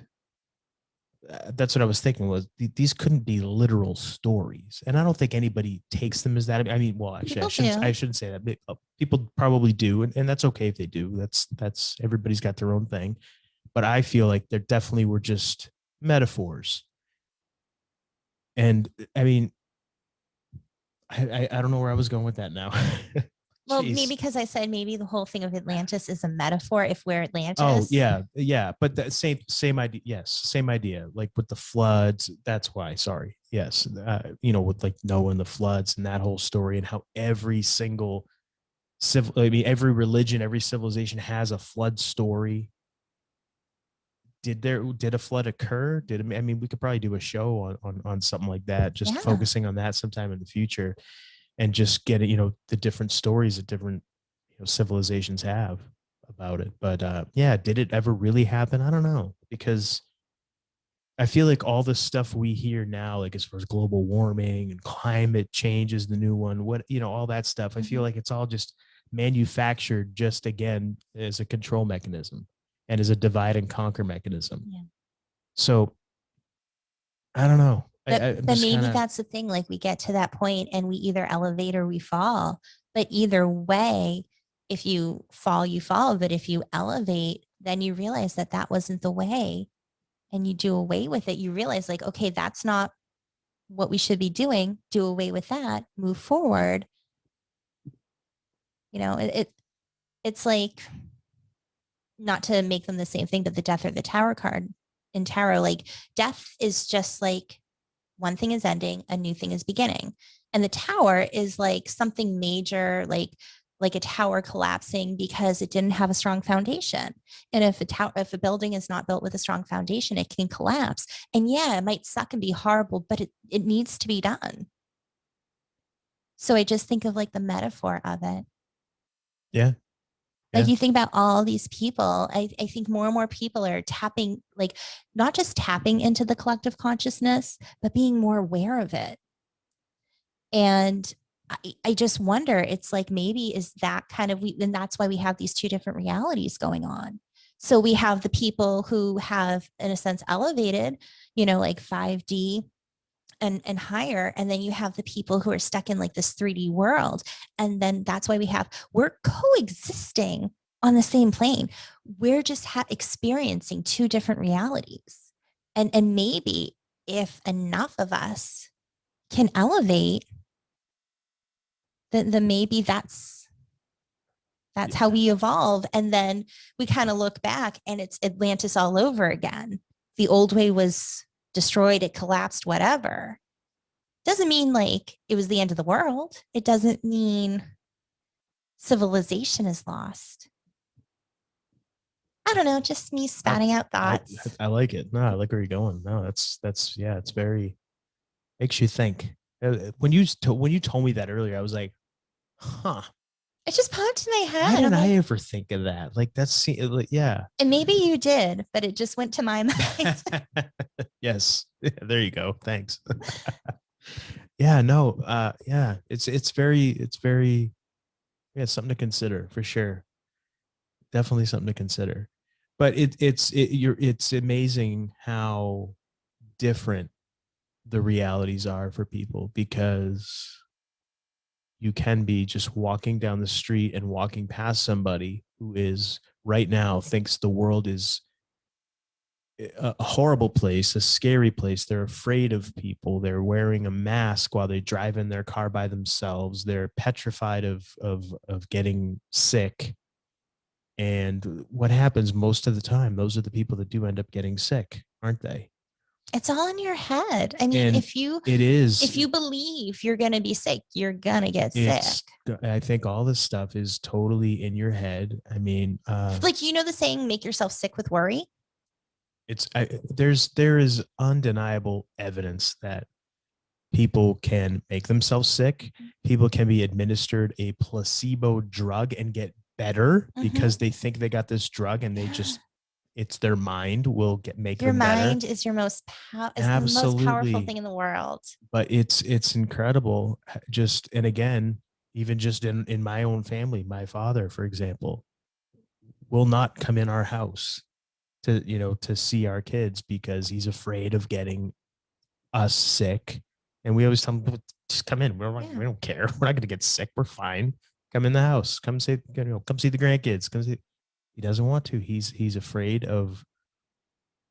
that's what I was thinking was these couldn't be literal stories, and I don't think anybody takes them as that. I mean, well, actually, People do. I shouldn't say that. People probably do, and that's okay if they do. That's everybody's got their own thing, but I feel like there definitely were just metaphors, and I mean, I don't know where I was going with that now. Well, maybe Jeez. because I said maybe the whole thing of Atlantis is a metaphor if we're Oh Atlantis. yeah, but that same idea. Yes, same idea. Like with the floods, that's why. Sorry. Yes, with like Noah and the floods and that whole story, and how every single every religion, every civilization has a flood story. Did a flood occur? I mean, we could probably do a show on something like that, just Yeah. focusing on that sometime in the future, and just getting the different stories that different civilizations have about it. But yeah, did it ever really happen? I don't know, because I feel like all the stuff we hear now, like as far as global warming and climate change is the new one, all that stuff, I feel like it's all just manufactured just again as a control mechanism and as a divide and conquer mechanism. Yeah. So I don't know. I'm But just kind maybe of. that's the thing. Like we get to that point and we either elevate or we fall. But either way, if you fall, you fall. But if you elevate, then you realize that that wasn't the way and you do away with it. You realize, like, okay, that's not what we should be doing. Do away with that, move forward. It's like, not to make them the same thing, but the death or the tower card in tarot, like death is just like one thing is ending, a new thing is beginning. And the tower is like something major, like a tower collapsing because it didn't have a strong foundation. And if a building is not built with a strong foundation, it can collapse. And yeah, it might suck and be horrible, but it needs to be done. So I just think of like the metaphor of it. Yeah. Like Yeah. you think about all these people, I think more and more people are tapping, like not just tapping into the collective consciousness, but being more aware of it. And I just wonder, it's like maybe is that kind of and that's why we have these two different realities going on. So we have the people who have, in a sense, elevated, like 5D and higher. And then you have the people who are stuck in like this 3D world. And then that's why we're coexisting on the same plane. We're just experiencing two different realities. And maybe if enough of us can elevate, then maybe that's how we evolve. And then we kind of look back and it's Atlantis all over again. The old way was destroyed, it collapsed, whatever. Doesn't mean like it was the end of the world. It doesn't mean civilization is lost. I don't know, just me I, spouting out I thoughts. I like it. No, I like where you're going. No, that's yeah, it's very makes you think. When you told me that earlier, I was like, huh, It just popped in my why head. I'm didn't I like, ever think of that? Like like, yeah. and maybe you did, but it just went to my mind. Yes. There you go. Thanks. Yeah, no. Yeah, it's very yeah, it's something to consider for sure. Definitely something to consider. But it's amazing how different the realities are for people, because you can be just walking down the street and walking past somebody who is right now thinks the world is a horrible place, a scary place. They're afraid of people. They're wearing a mask while they drive in their car by themselves. They're petrified of getting sick. And what happens most of the time? Those are the people that do end up getting sick, aren't they? It's all in your head. I mean, And if you it if is you believe you're going to be sick, you're going to get sick. it's I think all this stuff is totally in your head. I mean, Like, you know, the saying, make yourself sick with worry. there is undeniable evidence that people can make themselves sick. People can be administered a placebo drug and get better because they think they got this drug and they just it's their mind will make Your them better. mind is your is the most powerful Absolutely. thing in the world. But it's incredible. Just and again, even just in my own family, my father, for example, will not come in our house to see our kids because he's afraid of getting us sick. And we always tell him, just come in. We're like, we don't care. We're not going to get sick. We're fine. Come in the house. Come see the grandkids. Come see. He doesn't want to. He's afraid of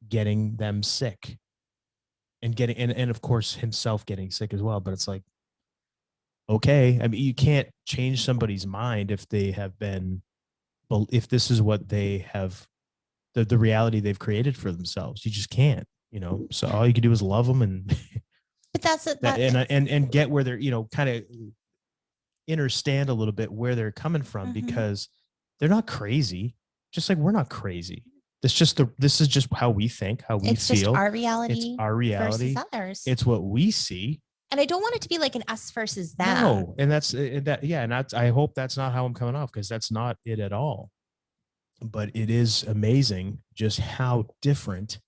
getting them sick and getting and of course himself getting sick as well. But it's like, okay, I mean, you can't change somebody's mind if they have been, if this is what they have, the reality they've created for themselves. You just can't. So all you can do is love them and But that's it. and get where they're, kind of understand a little bit where they're coming from because they're not crazy, just like we're not crazy. This is just how we think, how we it's feel. just our reality. It's our reality versus others. It's what we see. And I don't want it to be like an us versus them. No, and that's that. Yeah, and I hope that's not how I'm coming off because that's not it at all. But it is amazing just how different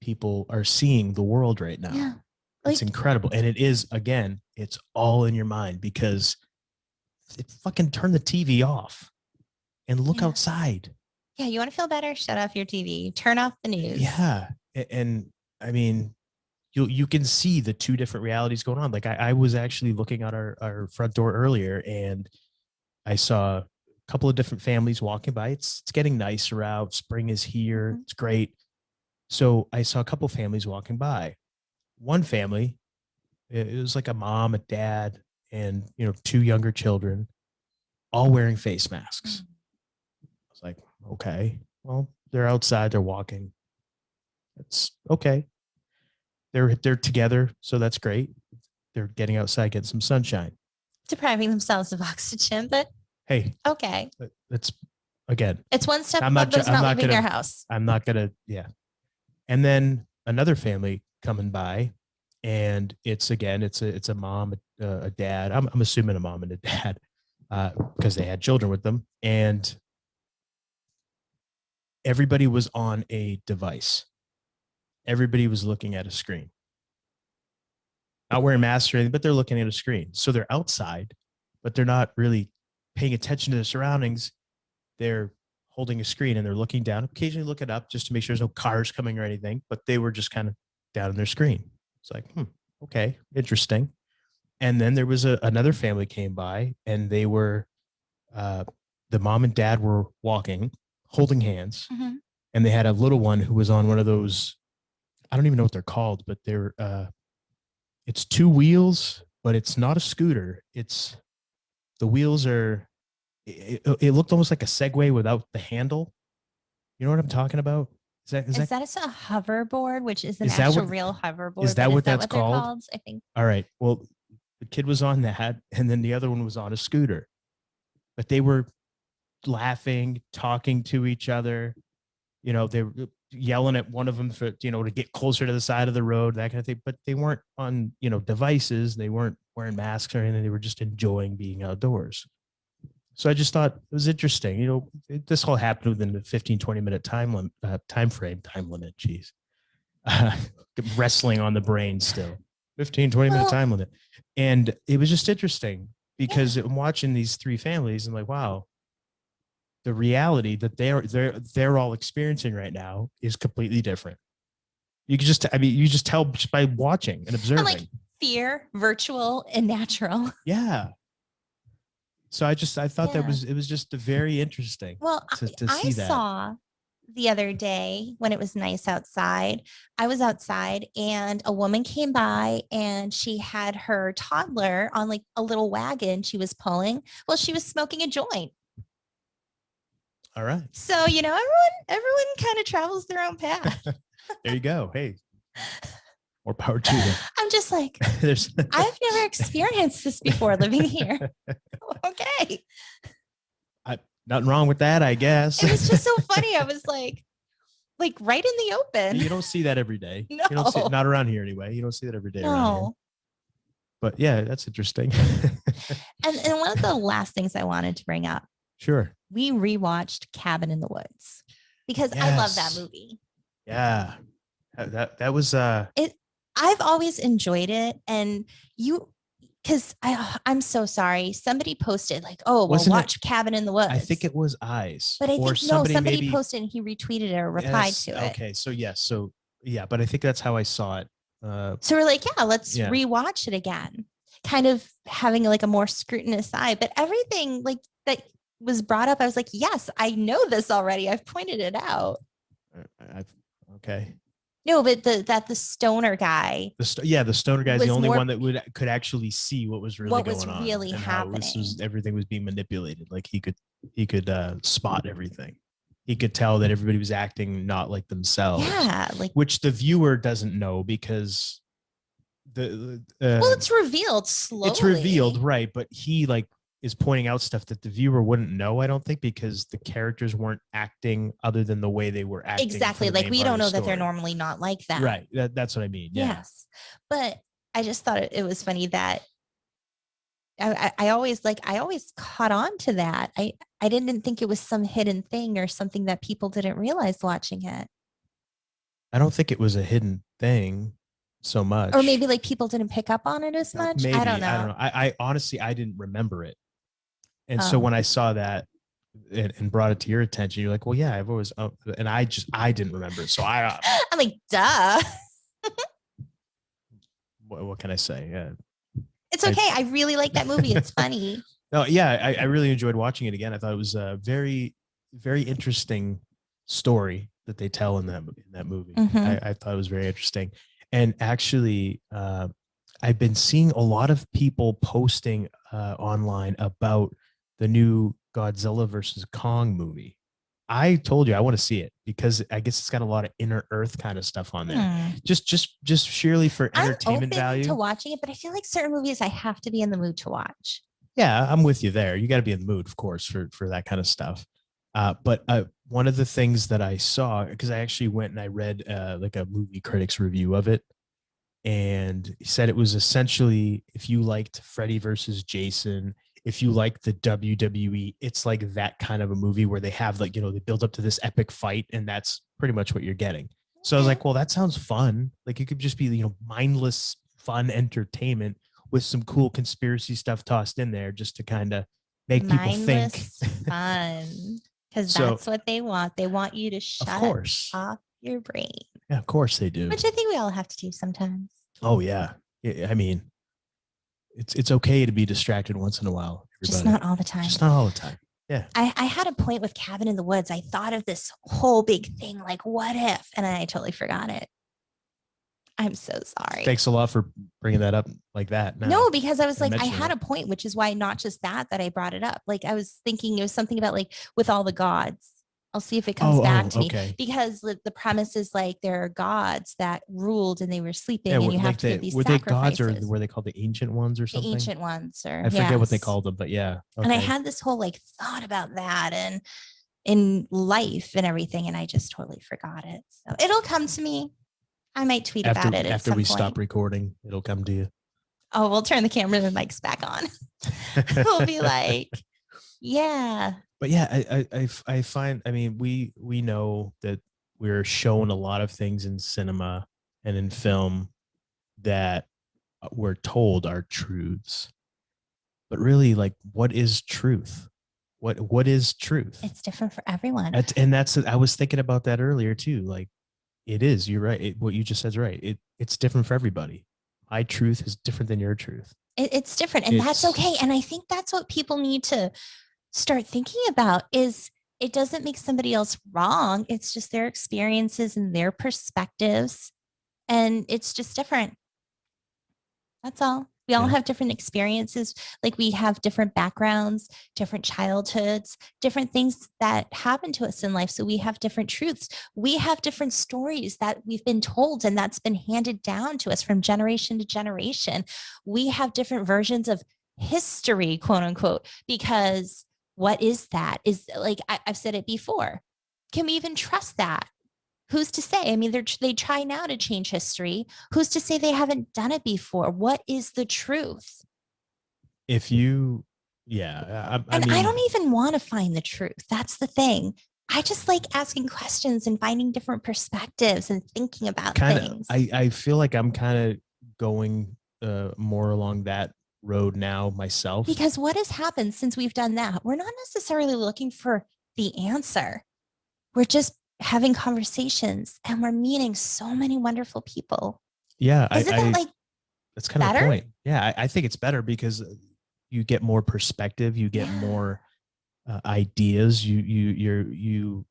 people are seeing the world right now. Yeah. It's incredible. And it is, again, it's all in your mind because fucking turn the TV off and look outside. Yeah. You want to feel better? Shut off your TV. Turn off the news. Yeah. And I mean, you can see the two different realities going on. Like I was actually looking at our front door earlier and I saw a couple of different families walking by. It's getting nicer out. Spring is here. It's great. So I saw a couple of families walking by. One family, it was like a mom, a dad, and two younger children, all wearing face masks. I was like, okay, well, they're outside, they're walking. It's okay. They're together, so that's great. They're getting outside, getting some sunshine, depriving themselves of oxygen. But hey, okay, that's again, it's one step above those not leaving their house. I'm not gonna, yeah. And then another family coming by, and it's a mom, a dad. I'm assuming a mom and a dad, because they had children with them, and everybody was on a device. Everybody was looking at a screen. Not wearing masks or anything, but they're looking at a screen. So they're outside, but they're not really paying attention to their surroundings. They're holding a screen and they're looking down, occasionally looking up just to make sure there's no cars coming or anything, but they were just kind of down on their screen. It's like, okay, interesting. And then there was another family came by and they were, the mom and dad were walking, holding hands, and they had a little one who was on one of those, I don't even know what they're called, but they're, it's two wheels, but it's not a scooter. The wheels are, it looked almost like a Segway without the handle. You know what I'm talking about? Is that a hoverboard, which is an actual real hoverboard? Is that what that's called? I think. All right. Well, the kid was on that, and then the other one was on a scooter. But they were laughing, talking to each other. They were yelling at one of them for to get closer to the side of the road, that kind of thing. But they weren't on devices. They weren't wearing masks or anything. They were just enjoying being outdoors. So I just thought it was interesting. This all happened within the 15-20 minute time limit. Geez, wrestling on the brain still. 15-20 minute time limit, and it was just interesting because I'm watching these three families and like, wow, the reality that they're all experiencing right now is completely different. You just tell just by watching and observing. And like fear, virtual and natural. Yeah. So I thought it was just very interesting. Well, to see that. I saw the other day when it was nice outside. I was outside and a woman came by and she had her toddler on like a little wagon she was pulling. Well, she was smoking a joint. All right. So, everyone kind of travels their own path. There you go. Hey, more power to them. I'm just like, I've never experienced this before living here. Okay. Nothing wrong with that, I guess. It was just so funny. I was like right in the open. You don't see that every day. No. You don't see it, not around here anyway. You don't see that every day around here. No. But yeah, that's interesting. And one of the last things I wanted to bring up, Sure. we rewatched Cabin in the Woods because I love that Yes. movie. Yeah. That was I've always enjoyed it. And because I'm so sorry. Somebody posted like, oh, well, Wasn't it- watch Cabin in the Woods. I think it was Eyes. But I or think no, somebody maybe posted and he retweeted it or replied Yes, to it. Okay, so yes, so yeah, but I think that's how I saw it. So we're like, yeah, let's Yeah. rewatch it again. Kind of having like a more scrutinous eye, but everything like that was brought up, I was like, yes, I know this already. I've pointed it out. Okay. No, but the stoner guy, The stoner guy's the was only more- one that could actually see what was really What going was on really and how happening. everything was being manipulated. Like he could spot everything. He could tell that everybody was acting not like themselves. Yeah, like which the viewer doesn't know because well, it's revealed slowly. it's revealed, right? But he like is pointing out stuff that the viewer wouldn't know, I don't think, because the characters weren't acting other than the way they were acting. Exactly. Like we don't know that they're normally not like that. Right. That's what I mean. Yeah. Yes. But I just thought it was funny that I always caught on to that. I didn't think it was some hidden thing or something that people didn't realize watching it. I don't think it was a hidden thing so much. Or maybe like people didn't pick up on it as much. Maybe, I don't know. I honestly, I didn't remember it. And so when I saw that and brought it to your attention, you're like, well, yeah, I've always, and I didn't remember it. So I'm like, duh. What can I say? Yeah. It's okay. I really like that movie. It's funny. No, yeah, I really enjoyed watching it again. I thought it was a very, very interesting story that they tell in that movie. Mhm. I thought it was very interesting. And actually, I've been seeing a lot of people posting online about the new Godzilla versus Kong movie. I told you I want to see it because I guess it's got a lot of inner Earth kind of stuff on there. Just sheerly for entertainment value. To watching it, but I feel like certain movies I have to be in the mood to watch. Yeah, I'm with you there. You got to be in the mood, of course, for that kind of stuff. But one of the things that I saw, because I actually went and I read like a movie critic's review of it, and he said it was essentially if you liked Freddy versus Jason, if you like the WWE, it's like that kind of a movie where they have like, they build up to this epic fight, and that's pretty much what you're getting. So I was like, well, that sounds fun. Like it could just be, mindless, fun entertainment with some cool conspiracy stuff tossed in there just to kind of make people think. Fun. Because that's what they want. They want you to shut off your brain. Yeah, of course they do. Which I think we all have to do sometimes. Oh, yeah. I mean, it's okay to be distracted once in a while. Everybody. Just not all the time. Just not all the time. Yeah. I had a point with Cabin in the Woods. I thought of this whole big thing, like what if? And I totally forgot it. I'm so sorry. Thanks a lot for bringing that up like that. No, because I was like, I had a point, which is why not just that I brought it up. Like I was thinking it was something about like with all the gods. I'll see if it comes back to me because the premise is like there are gods that ruled and they were sleeping and you have to give these sacrifices. Were they gods or were they called the ancient ones or something? The ancient ones, or I forget what they called them, but yeah. Okay. And I had this whole like thought about that and in life and everything, and I just totally forgot it. So it'll come to me. I might tweet about it after we stop recording. It'll come to you. Oh, we'll turn the camera and mics back on. We'll be like, yeah. But yeah, I find, I mean, we know that we're shown a lot of things in cinema and in film that we're told are truths. But really, like, what is truth? What is truth? It's different for everyone. And I was thinking about that earlier too. Like, it is. You're right. What you just said is right. It's different for everybody. My truth is different than your truth. It's different, and that's okay. And I think that's what people need to start thinking about is it doesn't make somebody else wrong. It's just their experiences and their perspectives. And it's just different. That's all. We all have different experiences. Like we have different backgrounds, different childhoods, different things that happen to us in life. So we have different truths. We have different stories that we've been told and that's been handed down to us from generation to generation. We have different versions of history, quote unquote, because what is that? Is like, I've said it before. Can we even trust that? Who's to say? I mean, they try now to change history. Who's to say they haven't done it before? What is the truth? If you, yeah, I And I mean, don't even want to find the truth. That's the thing. I just like asking questions and finding different perspectives and thinking about kind of, things. I feel like I'm kind of going more along that road now myself. Because what has happened since we've done that? We're not necessarily looking for the answer. We're just having conversations and we're meeting so many wonderful people. Yeah, Isn't that like that's kind of the better? point. Yeah, I think it's better because you get more perspective, you get Yeah. more ideas. You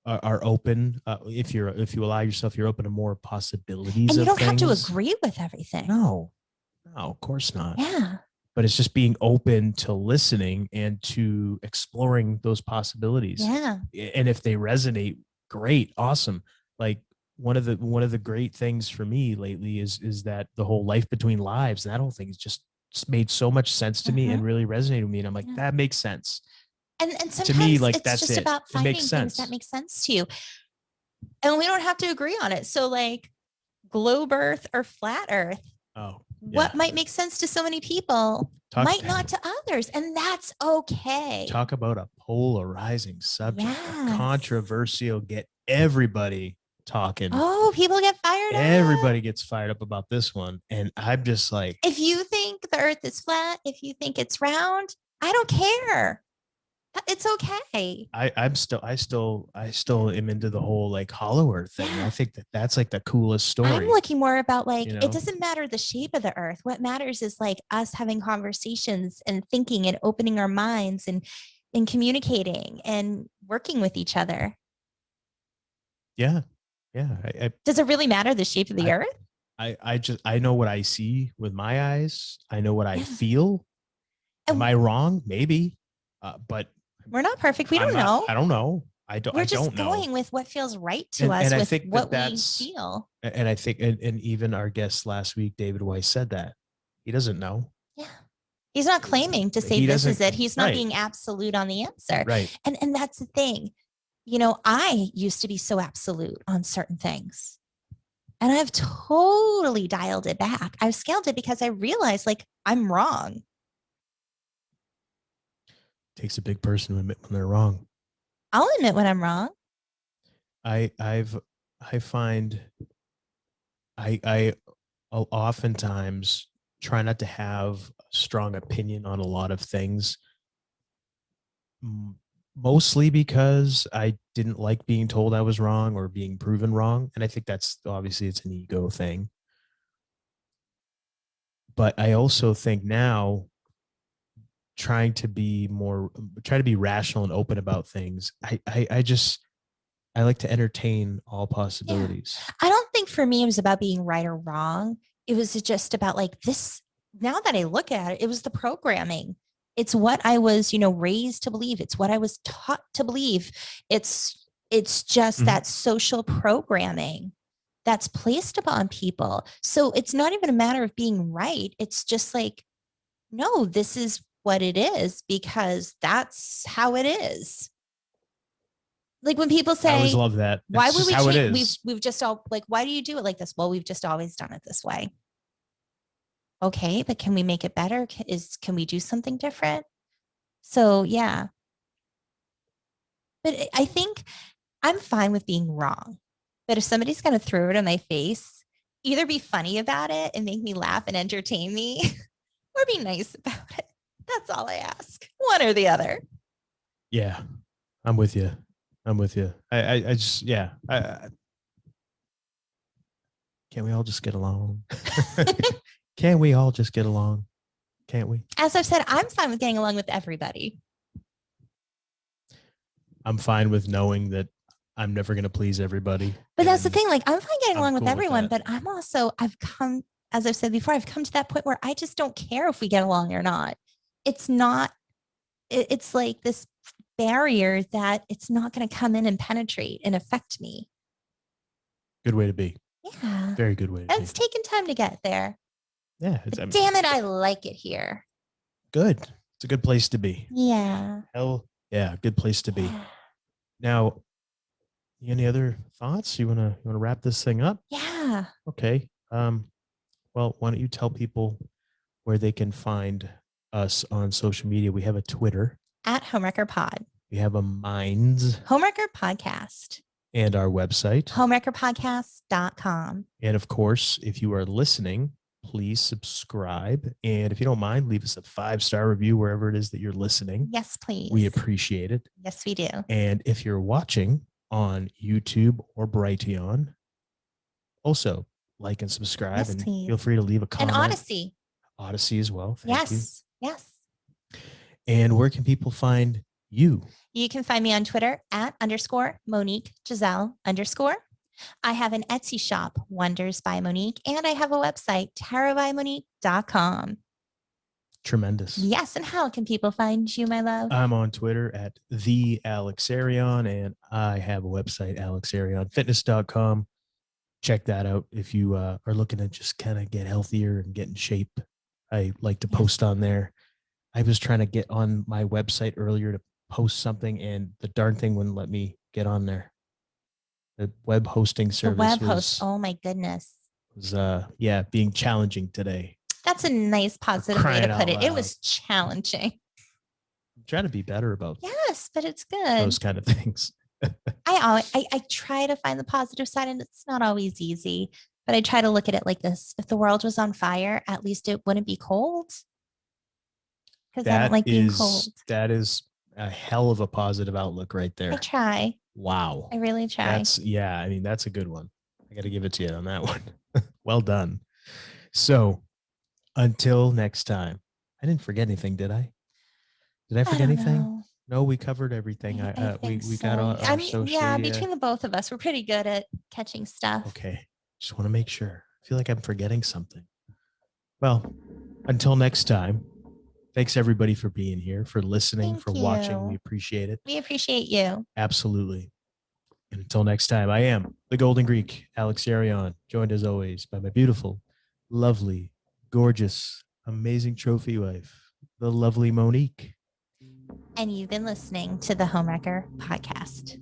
are open. If you allow yourself, you're open to more possibilities And you of don't have to things. agree with everything. No, no, of course not. Yeah. But it's just being open to listening and to exploring those possibilities. Yeah. And if they resonate, great, awesome. Like one of the great things for me lately is that the whole life between lives, that whole thing is just made so much sense to me and really resonated with me. And I'm like, Yeah. that makes sense. And To me, sometimes like it's that's just it. about It makes finding things that sense. make sense to you. And we don't have to agree on it. So like globe earth or flat earth, Oh, what yeah. might make sense to so many people might not to others. And that's okay. Talk about a polarizing subject, a Yes. controversial, get everybody talking. Oh, people get fired up. Everybody gets fired up about this one. And I'm just like, If you think the earth is flat, if you think it's round, I don't care. It's okay. I still am into the whole like hollow earth thing. Yeah. I think that's like the coolest I'm story. looking more about like, You it know? doesn't matter the shape of the earth. What matters is like us having conversations and thinking and opening our minds and communicating and working with each other. Yeah. Yeah. Does it really matter the shape of the I, earth? I know what I see with my eyes. I know what I Yeah. feel. Am And I wrong? Maybe. But we're not perfect. We I'm don't not, know. I don't know. We're I just don't know. going with what feels right to And us I with think what we that's, feel. and I think, and even our guest last week, David Weiss, said that he doesn't know. Yeah. He's not claiming to say He this is doesn't, it. He's not right, being absolute on the answer. right. And that's the thing. You know, I used to be so absolute on certain things. And I've totally dialed it back. I've scaled it because I realized like I'm wrong. Takes a big person to admit when they're wrong. I'll admit when I'm wrong. I find I oftentimes try not to have a strong opinion on a lot of things, mostly because I didn't like being told I was wrong or being proven wrong. And I think that's obviously it's an ego thing. But I also think now try to be rational and open about things. I like to entertain all Yeah. possibilities. I don't think for me it was about being right or wrong. It was just about like this. Now that I look at it, it was the programming. It's what I was, raised to believe. It's what I was taught to believe. It's just that social programming that's placed upon people. So it's not even a matter of being right. It's just like, no, this is what it is because that's how it is. Like when people I always say, love that. why It's would just we how it change? is. We've just all like, why do you do it like this? Well, we've just always done it this way. Okay, but can we make it better? Can we do something different? So yeah, but I think I'm fine with being wrong. But if somebody's gonna throw it in my face, either be funny about it and make me laugh and entertain me, or be nice about it. That's all I ask. One or the other. Yeah, I'm with you. I'm with you. I just, yeah. Can't we all just get along? Can't we all just get along? Can't we? As I've said, I'm fine with getting along with everybody. I'm fine with knowing that I'm never going to please everybody. But that's the thing. Like, I'm fine getting I'm along with cool with everyone, that. but I've come, as I've said before, I've come to that point where I just don't care if we get along or not. It's not, it's like this barrier that it's not going to come in and penetrate and affect me. Good way to be. Yeah. Very good way to And be. it's taken time to get there. Yeah. But damn it, I like it here. Good. It's a good place to be. Yeah. Hell yeah, good place to be. Yeah. Now, any other thoughts? You wanna wrap this thing up? Yeah. Okay. Well, why don't you tell people where they can find us on social media? We have a Twitter, At Homewrecker Pod. we have a Minds, Homewrecker Podcast. and our website. Homewreckerpodcast.com. And of course, if you are listening, please subscribe. And if you don't mind, leave us a 5-star review wherever it is that you're listening. Yes, please. We appreciate it. Yes, we do. And if you're watching on YouTube or Brighteon, also like and subscribe, Yes, and please. feel free to leave a And comment. Odyssey. Odyssey as well. Thank you. Yes. Yes. And where can people find you? You can find me on Twitter at _Monique Giselle _. I have an Etsy shop, Wonders by Monique, and I have a website, tarotbymonique.com. Tremendous. Yes. And how can people find you, my love? I'm on Twitter at the Alexarion, and I have a website, alexarionfitness.com. Check that out if you are looking to just kind of get healthier and get in shape. I like to post on there. I was trying to get on my website earlier to post something, and the darn thing wouldn't let me get on there. The web hosting The service web was, host. Oh my goodness. being challenging today. That's a nice positive way to crying put out it. It loud. was challenging. I'm trying to be better about Yes, but it's good. those kind of things. I try to find the positive side, and it's not always easy, but I try to look at it like this. If the world was on fire, at least it wouldn't be cold. Because I don't like being cold. That is a hell of a positive outlook right I there. try. Wow. I really try. That's a good one. I got to give it to you on that one. Well done. So until next time, I didn't forget anything, did I? Did I forget anything? Know. No, we covered everything. I think We got so. our social yeah, media. between the both of us, we're pretty good at catching stuff. Okay. Just want to make sure. I feel like I'm forgetting something. Well, until next time, thanks everybody for being here, for listening, Thank for watching. you. We appreciate it. We appreciate you. Absolutely. And until next time, I am the Golden Greek, Alex Arion, joined as always by my beautiful, lovely, gorgeous, amazing trophy wife, the lovely Monique. And you've been listening to the Homewrecker Podcast.